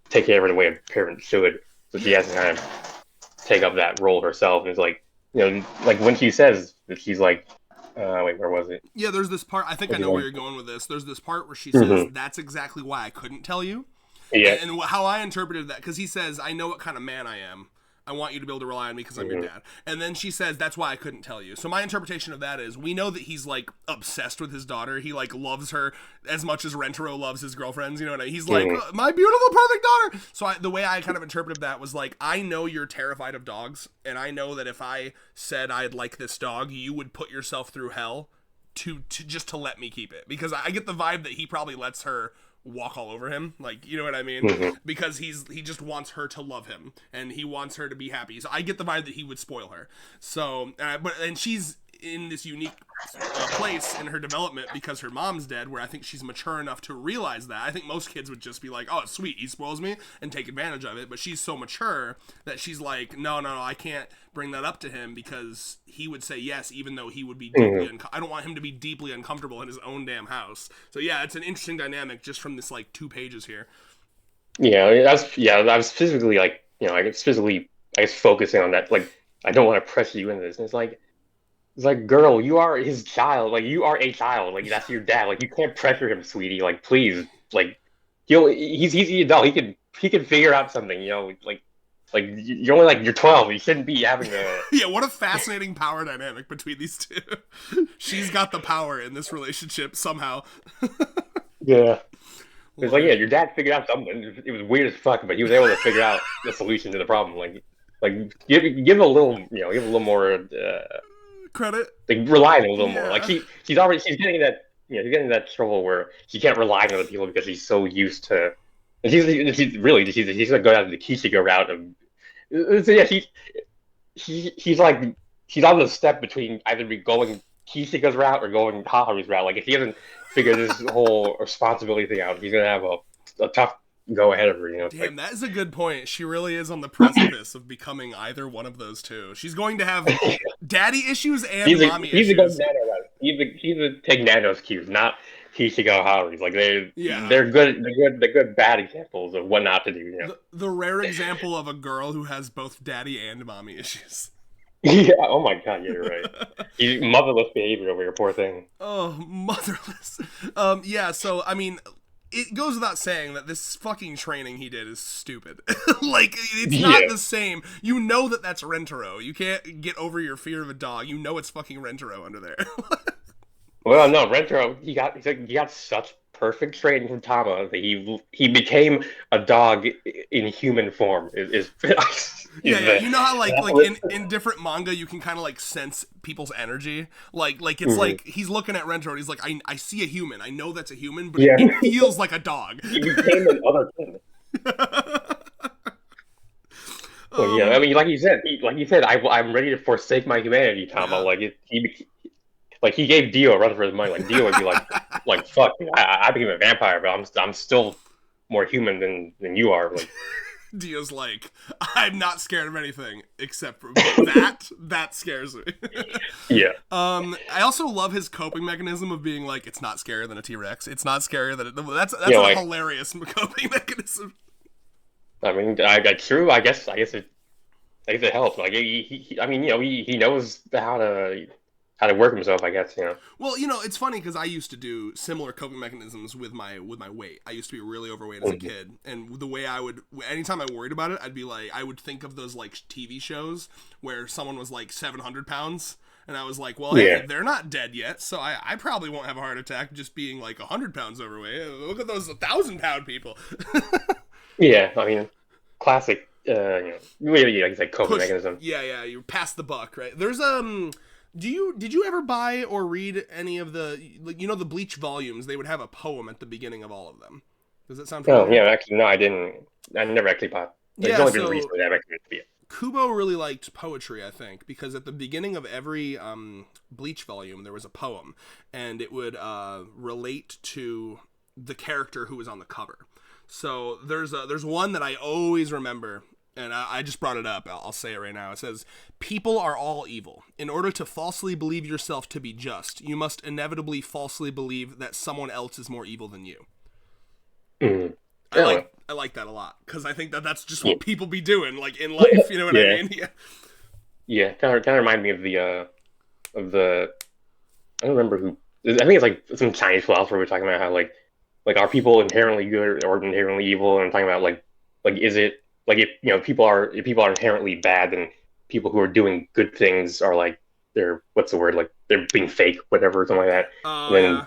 take care of her the way a parent should. So she has to kind of take up that role herself. And it's like, like when she says that she's like, wait, where was it? Yeah, there's this part. I think I Was it know where like, you're going with this. There's this part where she says, hmm "That's exactly why I couldn't tell you." Yeah. And how I interpreted that, because he says, I know what kind of man I am. I want you to be able to rely on me because I'm your hmm dad. And then she says, that's why I couldn't tell you. So my interpretation of that is, we know that he's like obsessed with his daughter. He like loves her as much as Rentaro loves his girlfriends. You know what I mean? He's like, hmm my beautiful, perfect daughter. So the way I kind of interpreted that was like, I know you're terrified of dogs. And I know that if I said I'd like this dog, you would put yourself through hell to just to let me keep it. Because I get the vibe that he probably lets her walk all over him, like, you know what I mean, hmm because he just wants her to love him and he wants her to be happy. So I get the vibe that he would spoil her. So and she's in this unique place in her development because her mom's dead, where I think she's mature enough to realize that. I think most kids would just be like, oh, it's sweet, he spoils me, and take advantage of it. But she's so mature that she's like, no, I can't bring that up to him because he would say yes, even though he would be deeply hmm I don't want him to be deeply uncomfortable in his own damn house. So yeah, it's an interesting dynamic just from this like 2 pages here. I was physically like, I guess physically, I guess focusing on that. Like, I don't want to pressure you into this. And it's like, girl, you are his child. Like, you are a child. Like, that's your dad. Like, you can't pressure him, sweetie. Like, please. Like, he's the adult. He can figure out something. Like, you're only like you're 12. You shouldn't be having a Yeah, what a fascinating power dynamic between these two. She's got the power in this relationship somehow. yeah. It's like, yeah, Lord. your dad figured out something. It was weird as fuck, but he was able to figure out the solution to the problem. Like give a little, give a little more, Credit? like rely on a little more. Like Yeah. she's getting that, she's getting that trouble where she can't rely on other people because she's so used to. And she's gonna go down the Kishiga route of. So yeah, he's like she's on the step between either be going Kishiga's route or going Haharu's route. Like if he doesn't figure this whole responsibility thing out, he's gonna have a tough go ahead of her. It's Damn, like that is a good point. She really is on the precipice of becoming either one of those two. She's going to have daddy issues and mommy he's a go issues. Nano route. He's a take Nano's cues, not Kishiga or Haharu's. Like Yeah. they're good bad examples of what not to do. The rare example of a girl who has both daddy and mommy issues. Yeah. Oh my god. Yeah, you're right. He's motherless behavior over here. Poor thing. Oh, motherless. Yeah, so, I mean, it goes without saying that this fucking training he did is stupid. Like, it's not Yeah. the same. You know that that's Rentaro. You can't get over your fear of a dog. You know it's fucking Rentaro under there. Well, no, Rentaro, he got such perfect training from Tama that he became a dog in human form. Yeah, Is yeah. the You know how like in different manga you can kind of like sense people's energy. Like it's like he's looking at Rentaro and he's like, I see a human. I know that's a human, but yeah. it feels like a dog. He became an other thing. Well, yeah, I mean, like you said, I'm ready to forsake my humanity, Tama. Yeah. Like he gave Dio a run for his money. Like Dio would be like fuck, I became a vampire, but I'm still more human than you are. Like, Dio's like, I'm not scared of anything except for that scares me. yeah, I also love his coping mechanism of being like, it's not scarier than a T-Rex. It's not scarier than that's yeah, a like hilarious coping mechanism. I mean, true. I guess it helps. Like I mean, he knows how to work himself. I guess. Well, it's funny because I used to do similar coping mechanisms with my weight. I used to be really overweight as a kid, and the way I would, anytime I worried about it, I'd be like, I would think of those like TV shows where someone was like 700 pounds, and I was like, well, hey, Yeah. they're not dead yet, so I probably won't have a heart attack just being like 100 pounds overweight. Look at those 1,000-pound people. Yeah. I mean, classic. Really, like I said, coping Push. mechanism. Yeah, you pass the buck, right? There's did you ever buy or read any of the the Bleach volumes? They would have a poem at the beginning of all of them. Does that sound Oh, familiar? yeah. Actually, no, I didn't. I never actually bought. Like, it's Yeah, only been so recently that I've actually been it. Kubo really liked poetry, I think, because at the beginning of every Bleach volume there was a poem, and it would relate to the character who was on the cover. So there's one that I always remember, and I just brought it up. I'll say it right now. It says, "People are all evil. In order to falsely believe yourself to be just, you must inevitably falsely believe that someone else is more evil than you." Mm. I like that a lot because I think that's just Yeah. what people be doing like in life. You know what I Yeah. mean? Yeah. Yeah, kind of remind me of the I don't remember who. I think it's like some Chinese philosopher was talking about how like are people inherently good or inherently evil, and I'm talking about like is it like if people are inherently bad, then people who are doing good things are like they're what's the word, like they're being fake, whatever, something like that. Oh And then yeah.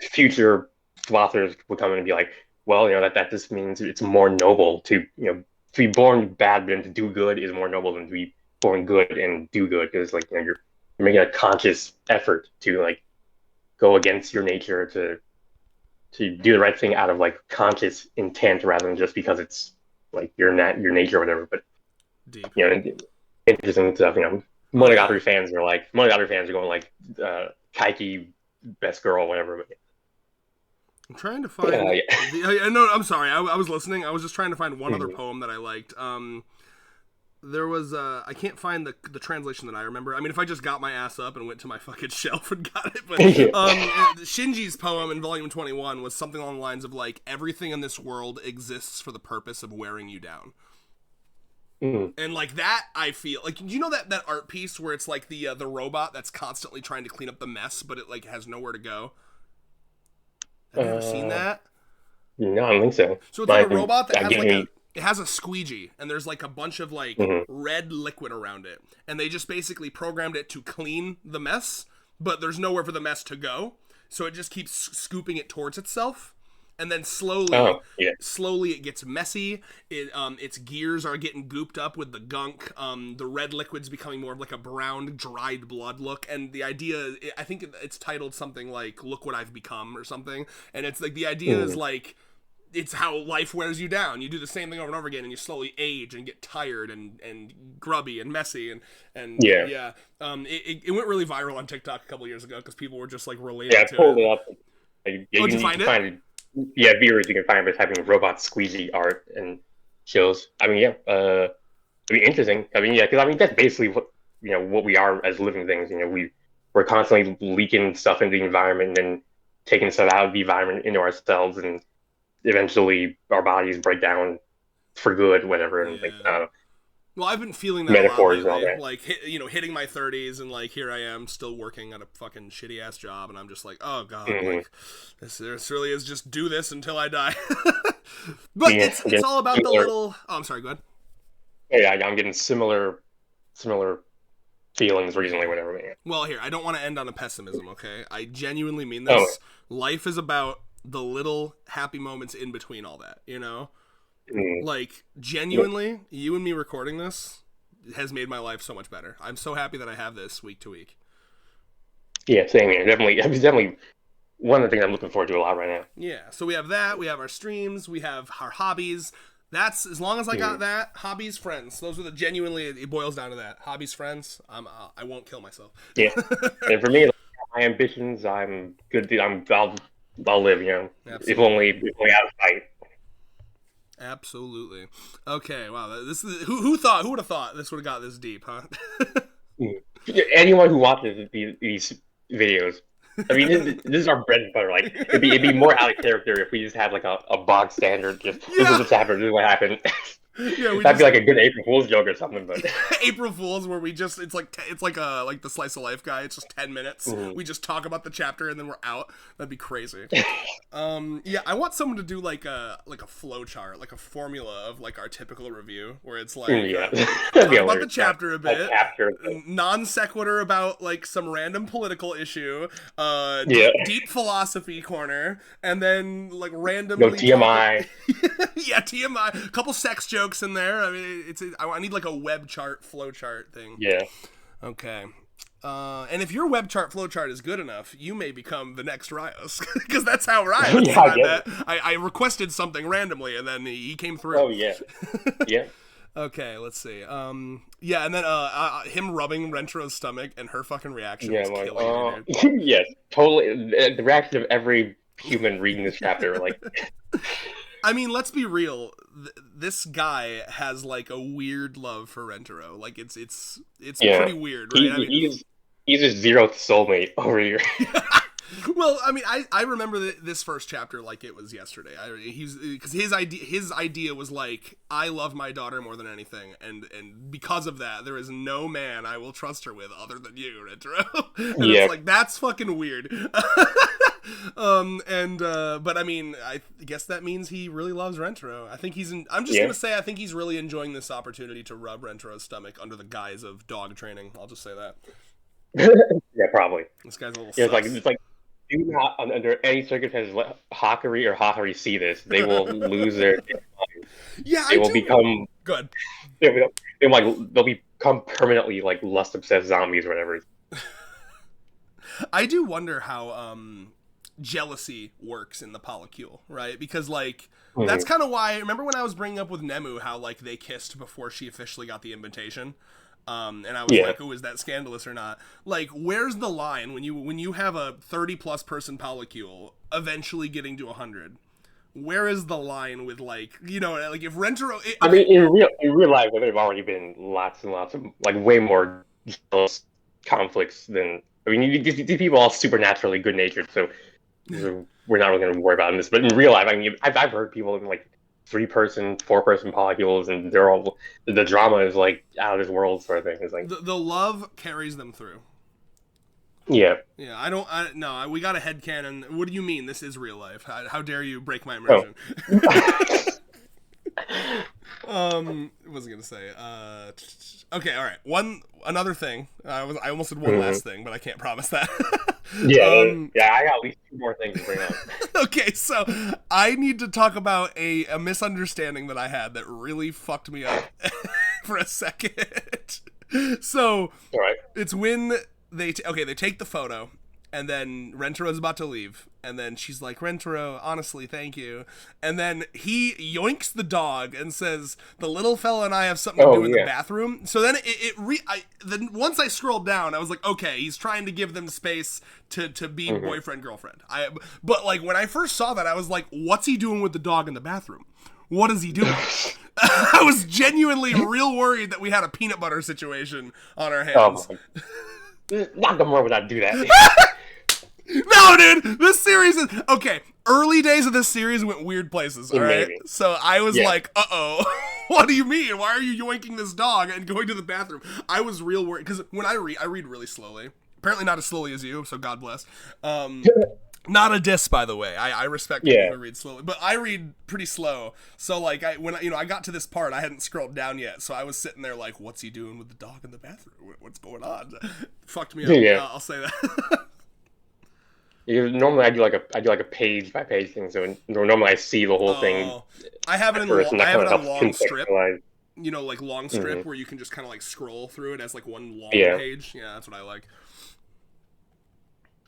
future philosophers would come in and be like, well, that just means it's more noble to be born bad but then to do good is more noble than to be born good and do good, because like you're making a conscious effort to like go against your nature to do the right thing out of like conscious intent rather than just because it's like your nature or whatever. But Deep. interesting stuff. Oh yeah. Monogatari fans are going like Kaiki best girl whatever. But I'm trying to find. yeah. No, I'm sorry. I was listening. I was just trying to find one other Mhm. poem that I liked. There was I can't find the translation that I remember. I mean, if I just got my ass up and went to my fucking shelf and got it, but Shinji's poem in volume 21 was something along the lines of like, everything in this world exists for the purpose of wearing you down. Mhm. And like that, I feel like, you know that art piece where it's like the robot that's constantly trying to clean up the mess, but it like has nowhere to go. Have you ever seen Uh, that? no, I don't think so. So it's like a Mind robot that has give like a me. it has a squeegee, and there's like a bunch of like Hmm. red liquid around it, and they just basically programmed it to clean the mess, but there's nowhere for the mess to go, so it just keeps scooping it towards itself, and then slowly, Oh, yeah. slowly it gets messy. Its gears are getting gooped up with the gunk. The red liquid's becoming more of like a brown, dried blood look. And the idea, I think it's titled something like "Look What I've Become" or something. And it's like the idea is like it's how life wears you down. You do the same thing over and over again, and you slowly age and get tired and grubby and messy and Yeah. yeah. It went really viral on TikTok a couple years ago because people were just like relating Yeah, I to pulled it. it up. Yeah, Oh, did you you need find to it? find, yeah, viewers you can find by typing robot squeegee art and shows. I mean, yeah, I mean, interesting. I mean, yeah, because I mean that's basically what what we are as living things. We're constantly leaking stuff into the environment and then taking stuff out of the environment into ourselves, and eventually our bodies break down for good, whatever. And like Yeah. Well, I've been feeling that a lot metaphors and all lately. that. Like, hitting my 30s, and like here I am still working at a fucking shitty ass job, and I'm just like, oh god, Hmm. like this really is just do this until I die. But Yeah, it's all about the similar. little. Oh, I'm sorry. Go ahead. Yeah, I'm getting similar feelings recently, whatever. Man. Well, here I don't want to end on a pessimism. Okay, I genuinely mean Oh, this. Life is about the little happy moments in between all that. You know, mm, like genuinely, you and me recording this has made my life so much better. I'm so happy that I have this week to week. yeah, same here. Definitely, it's definitely one of the things I'm looking forward to a lot right now. Yeah, so we have that. We have our streams. We have our hobbies. That's as long as I got Mm. that. Hobbies, friends. Those are the genuinely. It boils down to that. Hobbies, friends. I won't kill myself. Yeah, and for me, like, my ambitions, I'm good. I'll live. Absolutely. If only out of sight. Absolutely. Okay. Wow. This is who thought who would have thought this would have got this deep, huh? Mm. Yeah, anyone who watches these videos, I mean, this is our bread and butter. Like, it'd be more out of character if we just had like a bog standard. Just this is Yeah. what's happened. This is what happened. Yeah. We That'd be just like a good April Fool's joke or something. But April Fools where we just it's like a like the slice of life guy. It's just 10 minutes. mm, We just talk about the chapter and then we're out. That'd be crazy. Yeah, I want someone to do like a flow chart, like a formula of like our typical review, where it's like yeah, talk that'd be about the hilarious. chapter a I'll bit, capture. non sequitur about like some random political issue, Yeah, deep philosophy corner, and then like no randomly TMI. yeah, TMI, a couple sex jokes in there. I mean, I need like a web chart, flow chart thing. Yeah. Okay. And if your web chart flowchart is good enough, you may become the next Rios. Because that's how Rios Yeah, I I get met. it. I requested something randomly, and then he came through. Oh yeah, yeah, Okay, let's see. Yeah, and then him rubbing Rentro's stomach, and her fucking reaction yeah. was I'm like, killing me, dude. yes, totally. The reaction of every human reading this chapter, like, I mean, let's be real. This guy has like a weird love for Rentaro. Like it's yeah, pretty weird, right? I mean, he's his zeroth soulmate over here. well, I mean, I remember this first chapter like it was yesterday. He's because his idea was like, I love my daughter more than anything, and because of that, there is no man I will trust her with other than you, Retro. And Yeah, it's like that's fucking weird. But I mean, I guess that means he really loves Rentaro. I think I'm just yeah, gonna say I think he's really enjoying this opportunity to rub Rentro's stomach under the guise of dog training. I'll just say that yeah, probably. this guy's a little Yeah, sus. it's like do not under any circumstances let Hakari see this. They will lose their. Yeah, They I will do. become. Good. They'll become permanently like lust obsessed zombies or whatever. I do wonder how jealousy works in the polycule, right? Because like that's Mhm. kind of why. Remember when I was bringing up with Nemu how like they kissed before she officially got the invitation, and I was Yeah, like, "Oh, is that scandalous or not?" Like, where's the line when you have a 30+ person polycule eventually getting to 100? Where is the line with like like if Rentaro? I Okay, mean in real life there have already been lots and lots of like way more jealous conflicts than. I mean, these people are all supernaturally good natured, so we're not really going to worry about this. But in real life, I mean, I've heard people in like 3-person, 4-person polycules, and they're all the drama is like out of this world sort of thing. It's like, the love carries them through. yeah, Yeah, no, we got a headcanon. What do you mean this is real life? How dare you break my oh, immersion? What was I gonna say? Okay, all right. Another thing. I almost did one last thing, but I can't promise that. Yeah, I got at least two more things to bring up. Okay, so I need to talk about a misunderstanding that I had that really fucked me up for a second. So, All right. it's when they take the photo, and then Rentero's about to leave, and then she's like, Rentero, honestly, thank you. And then he yoinks the dog and says, the little fella and I have something to do in the bathroom. So then then once I scrolled down, I was like, okay, he's trying to give them space to be boyfriend, girlfriend. But like when I first saw that, I was like, what's he doing with the dog in the bathroom? What is he doing? I was genuinely real worried that we had a peanut butter situation on our hands. Not the more would I do that. No, dude, this series is okay. Early days of this series went weird places. All right, so I was like, "Uh-oh, what do you mean? Why are you yoinking this dog and going to the bathroom?" I was real worried because when I read really slowly. Apparently, not as slowly as you. So God bless. Not a diss, by the way. I respect people who read slowly, but I read pretty slow. So like, when I got to this part, I hadn't scrolled down yet, so I was sitting there like, "What's he doing with the dog in the bathroom? What's going on?" Fucked me up. Yeah. I'll say that. Normally I do like a page by page thing, so normally I see the whole thing. I have it on long strip. Like long strip where you can just kind of like scroll through it as like one long page. Yeah, that's what I like.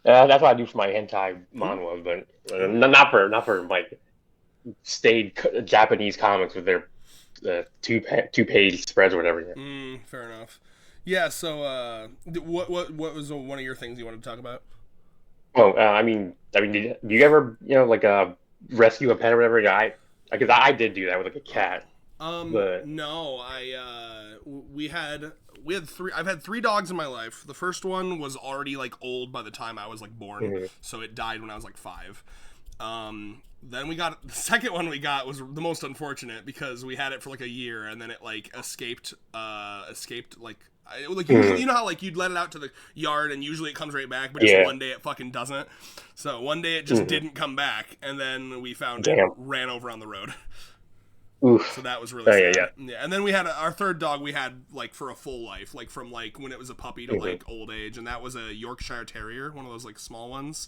That's what I do for my hentai manhwas, but not for like staid Japanese comics with their two page spreads or whatever. Yeah. Fair enough. Yeah. So, what was one of your things you wanted to talk about? Oh, I mean, do you ever, like rescue a pet or whatever? Yeah, because I did do that with like a cat. No, we had three. I've had three dogs in my life. The first one was already like old by the time I was like born, so it died when I was like 5. Then the second one we got was the most unfortunate because we had it for like a year and then it like escaped like. Usually, you know how like you'd let it out to the yard and usually it comes right back, but just one day it fucking doesn't. So one day it just didn't come back, and then we found it ran over on the road. Oof. So that was really sad. Yeah. And then we had our third dog we had like for a full life, like from like when it was a puppy to like old age, and that was a Yorkshire Terrier, one of those like small ones.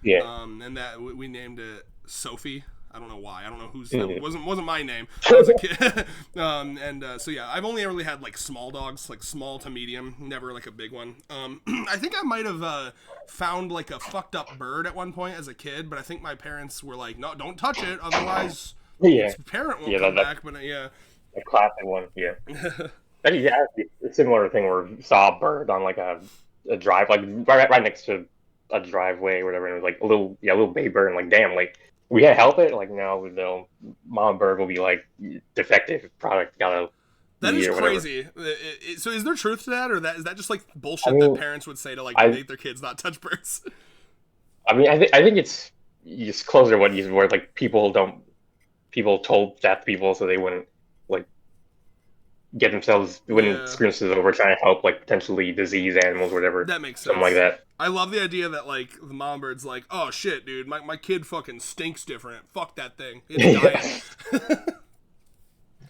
Yeah. And that we named it Sophie. I don't know why. I don't know whose. That wasn't my name. I was a kid. So yeah, I've only really had like small dogs, like small to medium, never like a big one. I think I might have found like a fucked up bird at one point as a kid, but I think my parents were like, "No, don't touch it, otherwise its parent won't come back." But a classic one. Yeah. Actually, yeah, a similar thing where we saw a bird on like a drive, like right next to a driveway or whatever, and it was like a little baby bird, and like damn, like. We can't help it. Like no, the mom bird will be like defective product. That is crazy. So is there truth to that, or is that just like bullshit that parents would say to like make their kids not touch birds? I mean, I think it's closer to what you where like people told that to people so they wouldn't like get themselves experiences over trying to help like potentially diseased animals or whatever. That makes sense. Something like that. I love the idea that like the mom bird's like, oh shit, dude, my kid fucking stinks different. Fuck that thing. It's dying.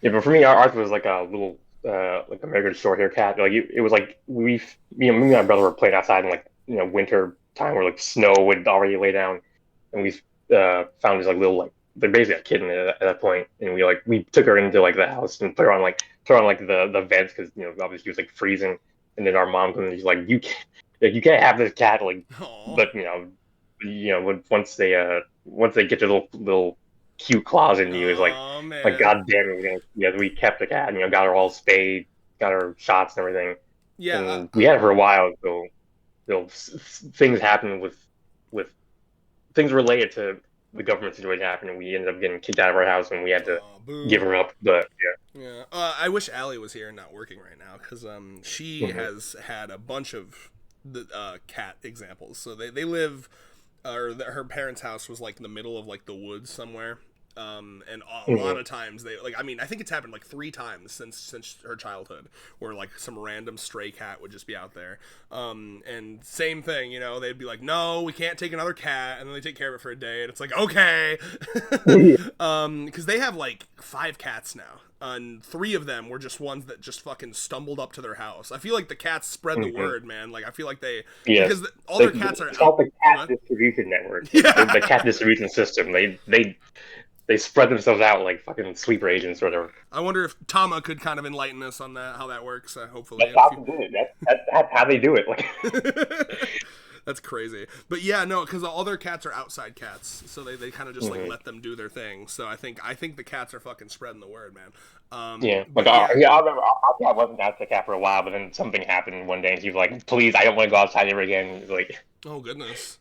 Yeah, but for me, Arthur was like a little like American short-hair cat. Like it was like me and my brother were playing outside in like winter time where like snow would already lay down, and we found this like little like they're basically a kitten at that point, and we took her into like the house and put her on like the vents because obviously she was like freezing, and then our mom comes and she's like you can't have this cat like. Aww. But once they get their little cute claws in you, is like god damn it, we kept the cat and got her all spayed, got her shots and everything. And we had it for a while, so things happened with things related to the government situation happened, and we ended up getting kicked out of our house, and we had to give her up. But I wish Allie was here and not working right now because she has had a bunch of the cat examples. So they live, or her parents' house was like in the middle of like the woods somewhere, And a lot Mhm. of times they like. I mean, I think it's happened like 3 times since her childhood, where like some random stray cat would just be out there. And same thing, they'd be like, "No, we can't take another cat," and then they take care of it for a day, and it's like, okay, because they have like 5 cats now. And 3 of them were just ones that just fucking stumbled up to their house. I feel like the cats spread the Mhm. word, man. Like I feel like they Yes. because all their cats are It's out. called the Oh, cat God. distribution network. The Yeah. cat distribution system. They spread themselves out like fucking sleeper agents or whatever. I wonder if Tama could kind of enlighten us on that, how that works. Hopefully, That's in a how few. they do it. That's how they do it. Like, That's crazy. But yeah, no, because all their cats are outside cats, so they kind of just like mhm. let them do their thing. So I think the cats are fucking spreading the word, man. Yeah, like But yeah, yeah, I remember our cat wasn't out the cat for a while, but then something happened one day, and she was like, "Please, I don't want to go outside ever again." Like, oh goodness.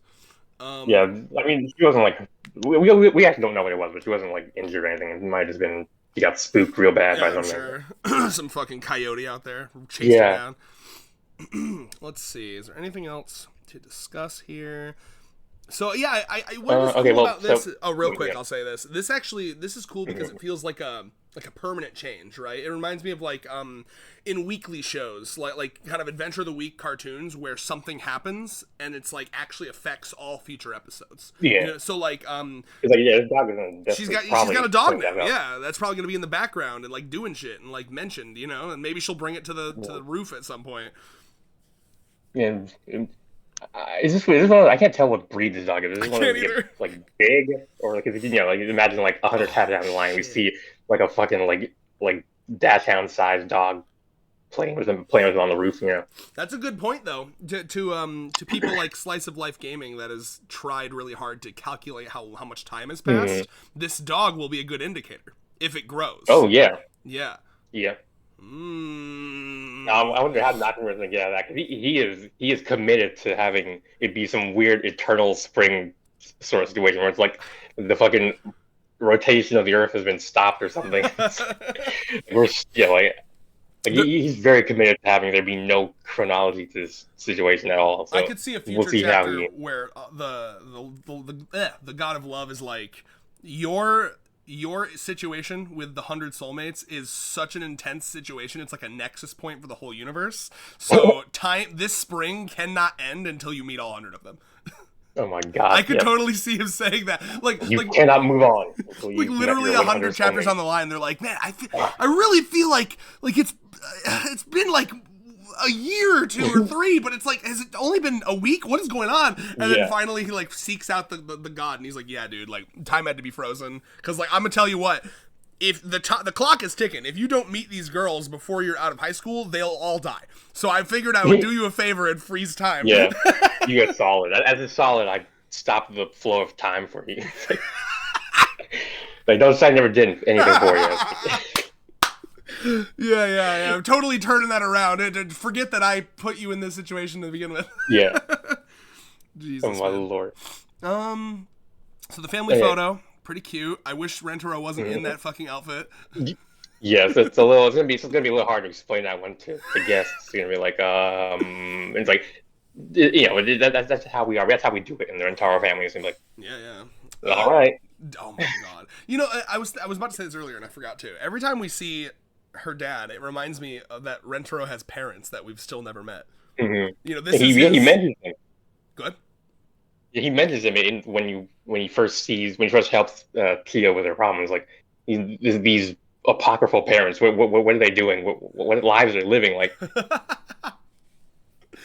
yeah, Um, I mean, she wasn't like we actually don't know what it was, but she wasn't like injured or anything. It might have just been she got spooked real bad yeah, by I'm something. sure some fucking coyote out there chased her Yeah. down. Let's see. Is there anything else to discuss here? So yeah, what was Okay. cool Well, about so this? Oh, real quick, yeah. I'll say this. This is cool because Mhm. it feels like a permanent change, right? It reminds me of like in weekly shows, like kind of Adventure of the Week cartoons where something happens and it's like actually affects all future episodes. Yeah. So like It's like, yeah, this dog is gonna definitely she's got a probably dog point that now. out. Yeah, that's probably gonna be in the background and like doing shit and like mentioned, and maybe she'll bring it to the roof at some point. And is this one? I can't tell what breed this dog is. Is I this one of can't those either. like big or like like imagine like 100 times down Oh the line we shit. see like a fucking like dachshund sized dog playing with him on the roof. That's a good point, though. To people like Slice of Life Gaming that has tried really hard to calculate how much time has Mhm. passed. This dog will be a good indicator if it grows. Oh yeah, Yeah. yeah. I wonder how Mm. Nakamura's gonna get out of that because he is committed to having it be some weird eternal spring sort of situation where it's like the fucking rotation of the Earth has been stopped or something. We're yeah, like The, he's very committed to having there be no chronology to this situation at all. I So could see a we'll future see how chapter he. where the god of love is like your situation with the 100 soulmates is such an intense situation. It's like a nexus point for the whole universe. So this spring cannot end until you meet all 100 of them. Oh my I God! could Yes, totally see him saying that. you cannot move on until Like you met literally your a hundred 100 chapters soulmate. on the line. They're like, man, I really feel like it's been like a year or 2 or 3, but it's like, has it only been a week? What is going on? And then Yeah. finally he like seeks out the god, and he's like, yeah, dude, like time had to be frozen because like I'm gonna tell you what. If the clock is ticking, if you don't meet these girls before you're out of high school, they'll all die. So I figured I would do you a favor and freeze time. Yeah, you get solid. As a solid, I stop the flow of time for you. Like don't say I never did anything for you. Yeah. I'm totally turning that around. Forget that I put you in this situation to begin with. Yeah. Oh Jesus, my man. lord. Um, so the family Okay. photo, pretty cute. I wish Rentaro wasn't in that fucking outfit. Yes, it's gonna be a little hard to explain that one to guests. It's gonna be like it's like that's how we are. That's how we do it in the entire family. It's gonna be Yeah. like, all right. Oh my god. I was about to say this earlier and I forgot to. Every time we see her dad, it reminds me of that Rentaro has parents that we've still never met. Mm-hmm. This He is he his. mentions him. Good. He mentions him when he first helps Tia with her problems. Like these apocryphal parents. What are they doing? What lives are they living? Like,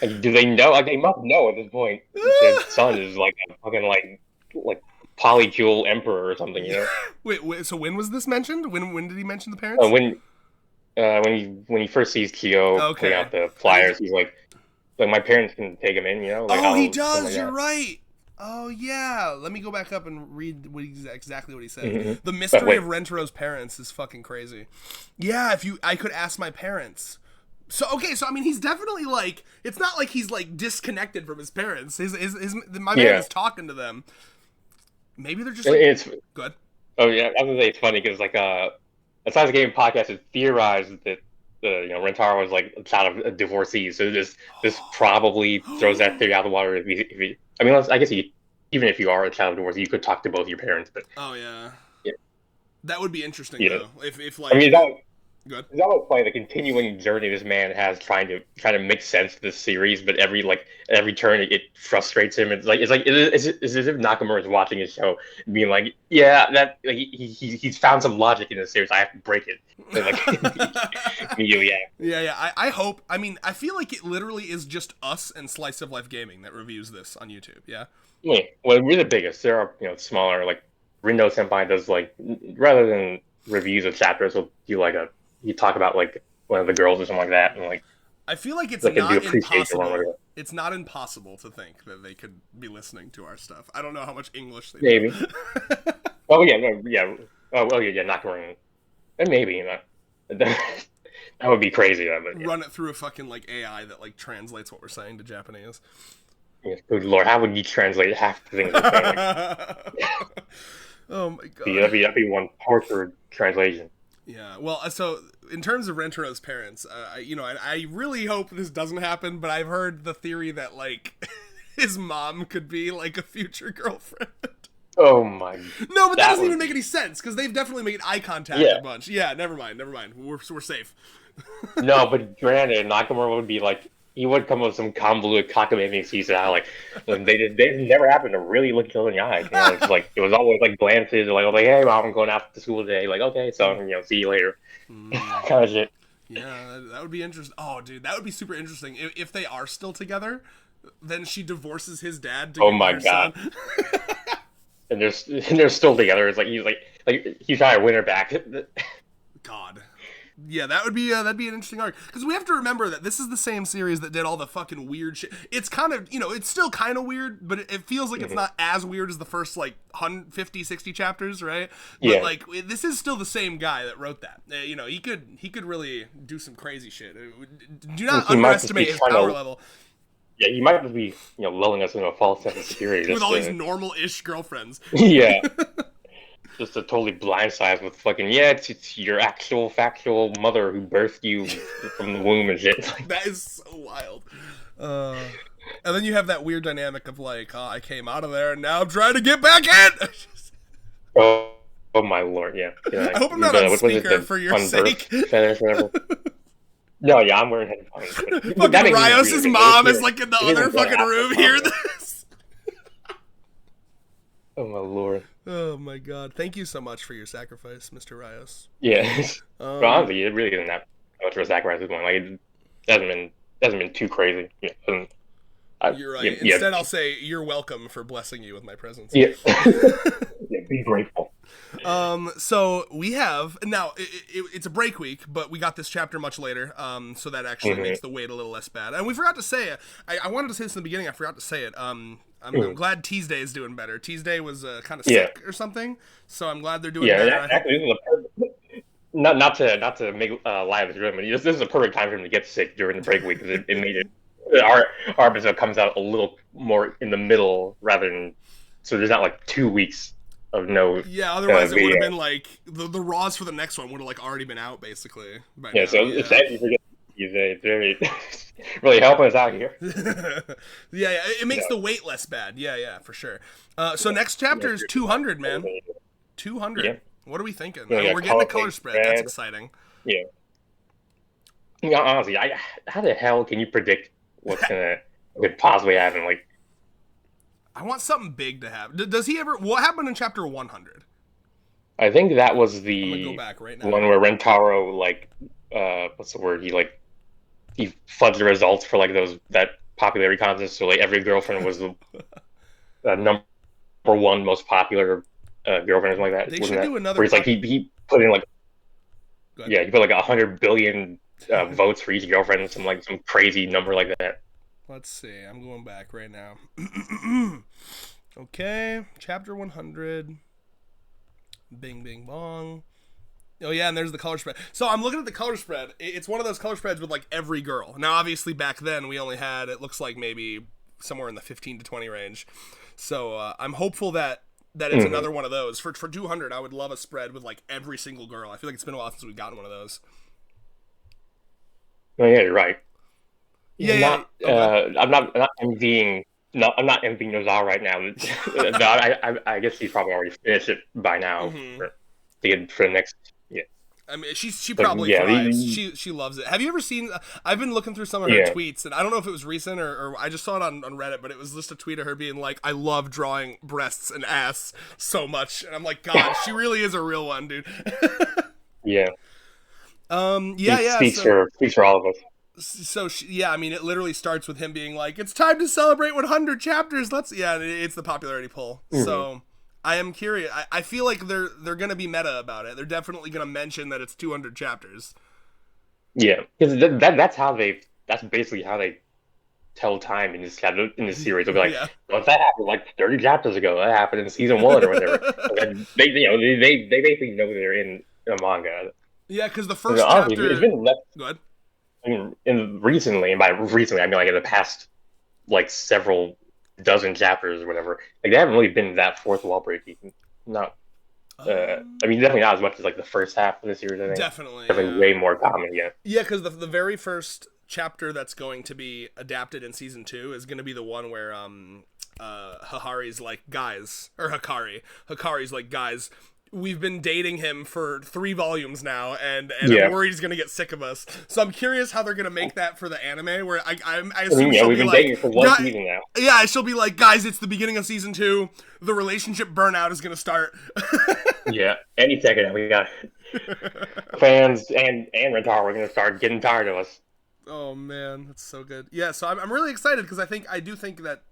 do they know? Like they must know at this point. Their son is like a fucking like polycule emperor or something. Wait. So when was this mentioned? When did he mention the Uh, parents? when when he first sees Kyo putting Okay. out the I need to. flyers, he's like my parents can take him in. Like Oh, he how something like does. You're that. right. Oh yeah. Let me go back up and read exactly what he says. Hmm. The But mystery wait. of Rentro's parents is fucking crazy. Yeah, I could ask my parents. So okay, so I mean, he's definitely like, it's not like he's like disconnected from his parents. My man Yeah, is talking to them. Maybe they're just and like it's good. oh yeah. I was gonna say it's funny because a Science Game podcast has theorized that Rentaro was like a child of a divorcee. So this probably throws that theory out of the water. I mean, I guess even if you are a child of divorce, you could talk to both your parents. But Oh yeah. yeah, That would be interesting You know, though. If I like, mean, that good. That was like the continuing journey this man has trying to make sense of this series, but every turn it frustrates him. It's as if Nakamura is watching his show, being like, yeah, that like he's found some logic in this series. I have to break it. And, like immediately, yeah. Yeah. I hope. I mean, I feel like it literally is just us and Slice of Life Gaming that reviews this on YouTube. Yeah. Yeah. Well, we're the biggest. There are smaller like Rindo Senpai does like rather than reviews of chapters, will do like a you talk about like one of the girls or something like that, and I feel like it's like do not appreciation one with impossible. it. It's not impossible to think that they could be listening to our stuff. I don't know how much English they know. Maybe. Oh yeah, no, yeah. Oh well, yeah, Nakamura. And maybe that would be crazy. But yeah. Run it through a fucking like AI that like translates what we're saying to Japanese. Yeah, good lord, how would you translate half the things we're saying? Oh my god. That'd be one tortured translation. Yeah. Well, so in terms of Rentaro's parents, I really hope this doesn't happen, but I've heard the theory that like his mom could be like a future girlfriend. Oh my. No, but that doesn't even make any sense because they've definitely made eye contact Yeah. a bunch. Yeah. Never mind. We're safe. No, but granted, Nakamura would be like he would come up with some convoluted cockamamie excuse how like they never happened to really look each other in the eye. It's like it was always like glances or like hey mom, I'm going out to school today. Like okay, so see you later. Kind of shit. Yeah, that would be interesting. Oh, dude, that would be super interesting if they are still together. Then she divorces his dad to Oh get my her god. son. And they're still together. It's like he's trying to win her back. God. Yeah, that'd be an interesting arc because we have to remember that this is the same series that did all the fucking weird shit. It's kind of it's still kind of weird, but it feels like it's not as weird as the first like 150, 60 chapters, right? But Yeah. like this is still the same guy that wrote that. He could really do some crazy shit. Do not underestimate his power level. Yeah, he might just be lulling us into a false sense of security With all these normal-ish girlfriends. Yeah. Just a totally blindside with fucking it's your actual factual mother who birthed you from the womb and shit. That is so wild. And then you have that weird dynamic of like, oh, I came out of there and now I'm trying to get back in. oh my lord, yeah. I hope I'm not on speaker for your sake. Fetish, whatever. No, yeah, I'm wearing headphones. Fucking Rios' mom is like in the other fucking room hearing this. Oh my lord. Oh my god. Thank you so much for your sacrifice, Mr. Rios. Yeah. But honestly, it really isn't that much of a sacrifice at this point. Like, it hasn't been too crazy. Yeah, you're right. Yeah, Instead, I'll say, you're welcome for blessing you with my presence. Yeah. Yeah, be grateful. So we have now. It's a break week, but we got this chapter much later. So that actually makes the wait a little less bad. And we forgot to say it. I wanted to say this in the beginning. I forgot to say it. I'm glad Tuesday is doing better. Tuesday was kind of sick or something, so I'm glad they're doing better. Yeah, actually, this is not to make light of his rhythm, but this is a perfect time for him to get sick during the break week because it made it. Our episode comes out a little more in the middle rather than so there's not like 2 weeks of no. Yeah, otherwise it would have been like the Raws for the next one would have like already been out basically. Yeah, so it's actually forget it's very really helping us out here. Yeah, it makes the wait less bad. Yeah, for sure. So next chapter is 200, man. 200. Yeah. What are we thinking? We're getting a color spread. That's exciting. Yeah. Honestly, how the hell can you predict what's could possibly happen? Like, I want something big to happen. Does he ever? What happened in chapter 100? I think that was the I'm gonna go back right now. One where Rentaro what's the word? He fudged the results for like that popularity contest. So like every girlfriend was the number one most popular girlfriend or something like that. They should do another. Where it's like he put in like he put like 100 billion votes for each girlfriend, some crazy number like that. Let's see. I'm going back right now. Okay, chapter 100. Bing, bing, bong. Oh yeah, and there's the color spread. So I'm looking at the color spread. It's one of those color spreads with like every girl. Now, obviously, back then we only had it looks like maybe somewhere in the 15 to 20 range. So I'm hopeful that it's another one of those. For 200, I would love a spread with like every single girl. I feel like it's been a while since we've gotten one of those. Oh yeah, you're right. Yeah. I'm not envying. No, I'm not envying Nozawa right now. No, I guess he's probably already finished it by now. to get for the next. Yeah, I mean, she but probably yeah, thrives. She loves it. Have you ever seen? I've been looking through some of her yeah. tweets, and I don't know if it was recent or I just saw it on Reddit, but it was just a tweet of her being like, "I love drawing breasts and ass so much," and I'm like, God, she really is a real one, dude. Yeah. Yeah, yeah. Speaks for all of us. Yeah, I mean, it literally starts with him being like, "It's time to celebrate 100 chapters." Yeah, it's the popularity poll. Mm-hmm. So I am curious. I feel like they're gonna be meta about it. They're definitely gonna mention that it's 200 chapters. Yeah, because that's basically how they tell time in this series. They'll be like, Yeah. "Well, that happened like 30 chapters ago. That happened in season 1 or whatever." And they basically know they're in a manga. Yeah, because the And first honestly, chapter. it's been less. Go ahead. I mean, recently, and by recently I mean like in the past like several dozen chapters or whatever. Like they haven't really been that fourth wall breaking. Not. I mean, definitely not as much as like the first half of the series. I think definitely way more common. Yeah. Yeah, because the very first chapter that's going to be adapted in season 2 is going to be the one where Hikari's like, guys, or Hikari's like, guys, we've been dating him for 3 volumes now, and I'm worried he's gonna get sick of us. So I'm curious how they're gonna make that for the anime, where I assume we've been dating for 1 season now. Yeah, she'll be like, guys, it's the beginning of season 2. The relationship burnout is gonna start. Yeah, any second now we got fans and Rentar. We're gonna start getting tired of us. Oh man, that's so good. Yeah, so I'm really excited because I do think that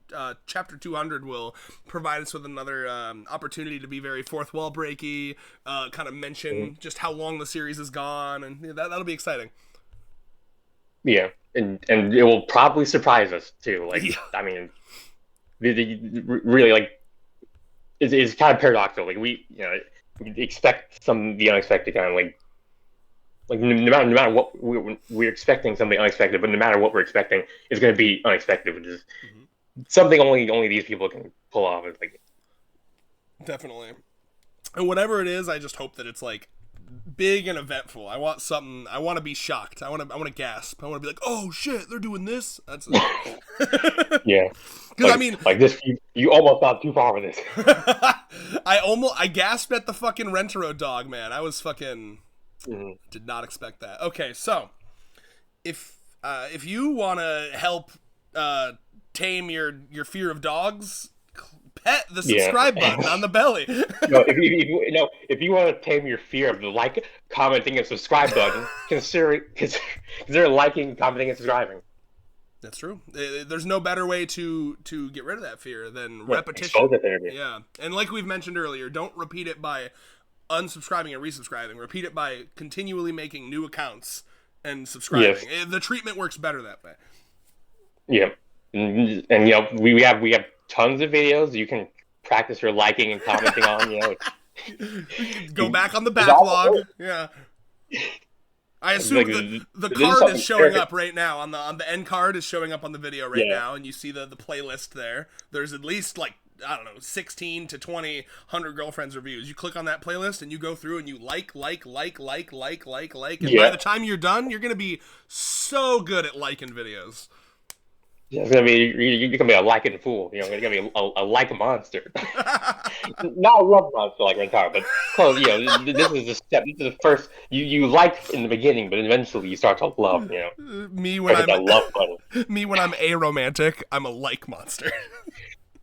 chapter 200 will provide us with another opportunity to be very fourth wall breaky, kind of mention just how long the series has gone, and that'll be exciting. Yeah, and it will probably surprise us too. Like, I mean, really, like, it's kind of paradoxical. Like we expect the unexpected, kind of like no matter what we're expecting something unexpected, but no matter what we're expecting, it's going to be unexpected, which is something only these people can pull off. It's like definitely, and whatever it is, I just hope that it's like big and eventful. I want something. I want to be shocked. I want to gasp. I want to be like, oh shit, they're doing this. That's yeah. Because I mean, like this, you almost got too far with this. I gasped at the fucking Rentaro dog, man. I was fucking. Did not expect that. Okay, so if you want to help tame your fear of dogs, pet the subscribe button on the belly. If you want to tame your fear of the like, commenting, and subscribe button, consider liking, commenting, and subscribing. That's true. There's no better way to get rid of that fear than repetition. Yeah, and like we've mentioned earlier, don't repeat it by unsubscribing and resubscribing. Repeat it by continually making new accounts and subscribing. Yes. The treatment works better that way. Yeah, and we have tons of videos you can practice your liking and commenting on. Go back on the backlog. Yeah. I assume the card is showing up right now on the end card is showing up on the video right now, and you see the playlist there. There's at least like, I don't know, 16 to 20 100 Girlfriends reviews. You click on that playlist and you go through and you like. And by the time you're done, you're going to be so good at liking videos. Yeah, it's gonna be you're gonna be a liking fool. You're gonna be a like monster. Not a love monster like Rentar, but close. This is the step. This is the first. You like in the beginning, but eventually you start to love. Me when I'm aromantic, I'm a like monster.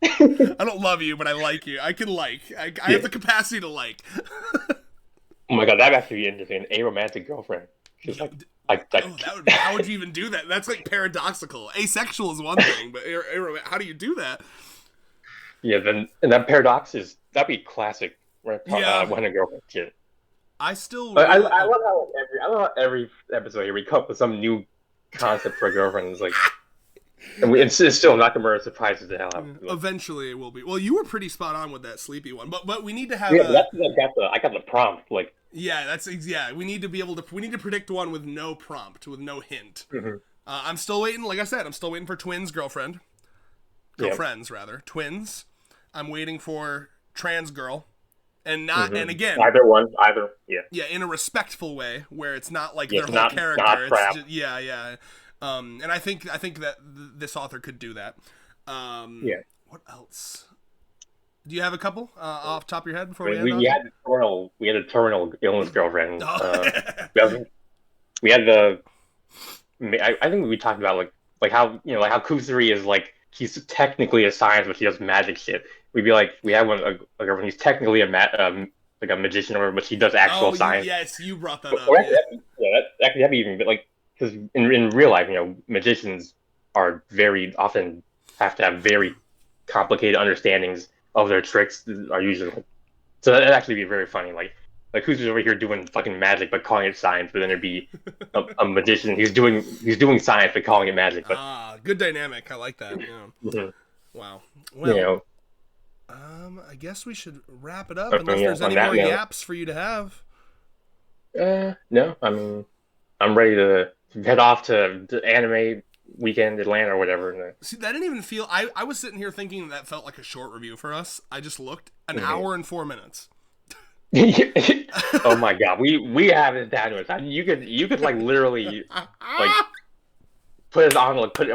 I don't love you, but I like you. I can like. I have the capacity to like. Oh my god, that'd actually be interesting. A romantic girlfriend. She's how would you even do that? That's like paradoxical. Asexual is one thing, but how do you do that? Yeah, and that paradox that'd be classic. When a girlfriend shit. I still. I love how every episode here we come up with some new concept for a girlfriend. It's like. And it's still not the murder surprises the hell out of me. Eventually it will be. Well, you were pretty spot on with that sleepy one, but we need to have. Yeah, I got the prompt. Like. Yeah, we need to be able to. We need to predict one with no prompt, with no hint. Mm-hmm. I'm still waiting. Like I said, I'm still waiting for twins girlfriends, rather twins. I'm waiting for trans girl, and not and again either yeah, in a respectful way where it's not like their whole character. Not it's just, yeah. And I think that this author could do that. What else? Do you have a couple off the top of your head before we I mean, end we off? had a terminal illness girlfriend. Oh. We had, we had the. I think we talked about like how like how Kusari is like he's technically a science, but he does magic shit. We'd be like we have one a girlfriend. He's technically like a magician or but he does actual Oh, science. yes, you brought that up. Or Yeah. actually that'd be even like because in real life, magicians are very often have to have very complicated understandings of their tricks. Are usually so that'd actually be very funny. Like who's over here doing fucking magic but calling it science, but then there'd be a magician he's doing science but calling it magic. But Good dynamic. I like that. Yeah. mhm, Wow. you Well, know, I guess we should wrap it up unless yeah, there's on any that more note, yaps for you to have. no, I mean I'm ready to head off to anime weekend Atlanta or whatever. See, that didn't even feel. I was sitting here thinking that felt like a short review for us. I just looked an hour and 4 minutes. Oh my god, we have it down to it. You could like literally like put it on like put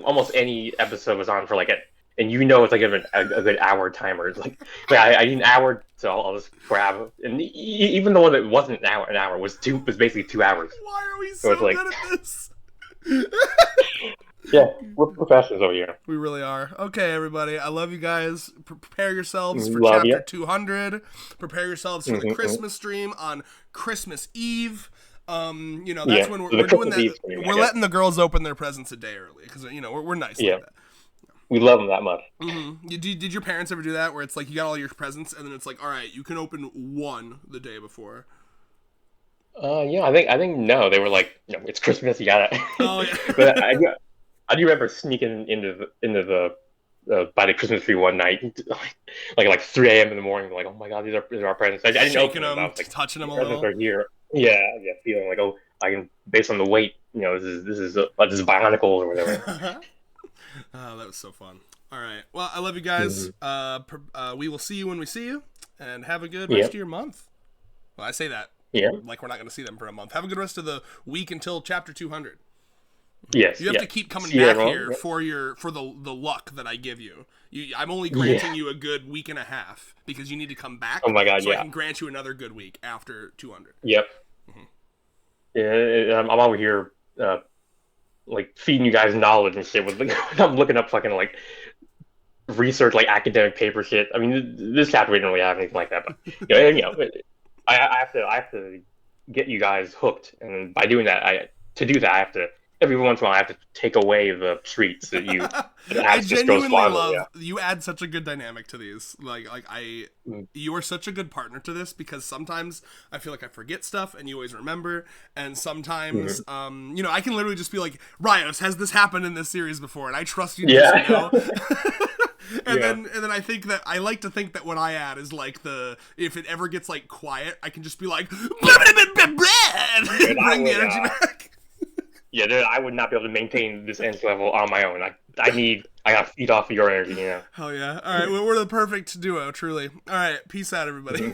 almost any episode was on for like and it's like a good hour timer. It's like I need an hour, so I'll just grab and even the one that wasn't an hour was basically 2 hours. Why are we So so it's like good at this? yeah, we're professionals over here. We really are. Okay, everybody. I love you guys. Prepare yourselves for Love chapter ya. 200. Prepare yourselves for the Christmas stream on Christmas Eve. That's Yeah, when the we're doing Christmas that. Eve stream, I We're guess. letting the girls open their presents a day early because we're nice Yeah. like that. We love them that much. Did your parents ever do that where it's like you got all your presents and then it's like, all right, you can open one the day before? Yeah, I think no, they were like, it's Christmas, you gotta. Oh yeah. But I do remember sneaking into the by the Christmas tree one night, like 3 a.m. in the morning, like, oh my god, these are our presents. I didn't Shaking open them. them, I was like, touching them a presents little. are here. Yeah, feeling like, oh, I can based on the weight, this is Bionicles or whatever. Oh, that was so fun. All right. Well, I love you guys. We will see you when we see you, and have a good rest of your month. Well, I say that like we're not going to see them for a month. Have a good rest of the week until chapter 200. Yes. You have to keep coming back here for the luck that I give you. I'm only granting you a good week and a half because you need to come back. Oh my god, so I can grant you another good week after 200. Yep. Yeah, I'm over here like feeding you guys knowledge and shit. I'm looking up fucking like research, like academic paper shit. I mean, this chapter didn't really have anything like that, but I have to get you guys hooked, and by doing that, I have to every once in a while I have to take away the treats that you. I genuinely love you. Add such a good dynamic to these. You are such a good partner to this because sometimes I feel like I forget stuff and you always remember, and sometimes I can literally just be like, Rios, has this happened in this series before, and I trust you to just know. And then I think that I like to think that what I add is like if it ever gets like quiet, I can just be like and bring the energy back. Yeah, dude, I would not be able to maintain this end level on my own. I gotta feed off of your energy, Hell yeah. All right, well, we're the perfect duo, truly. All right, peace out, everybody.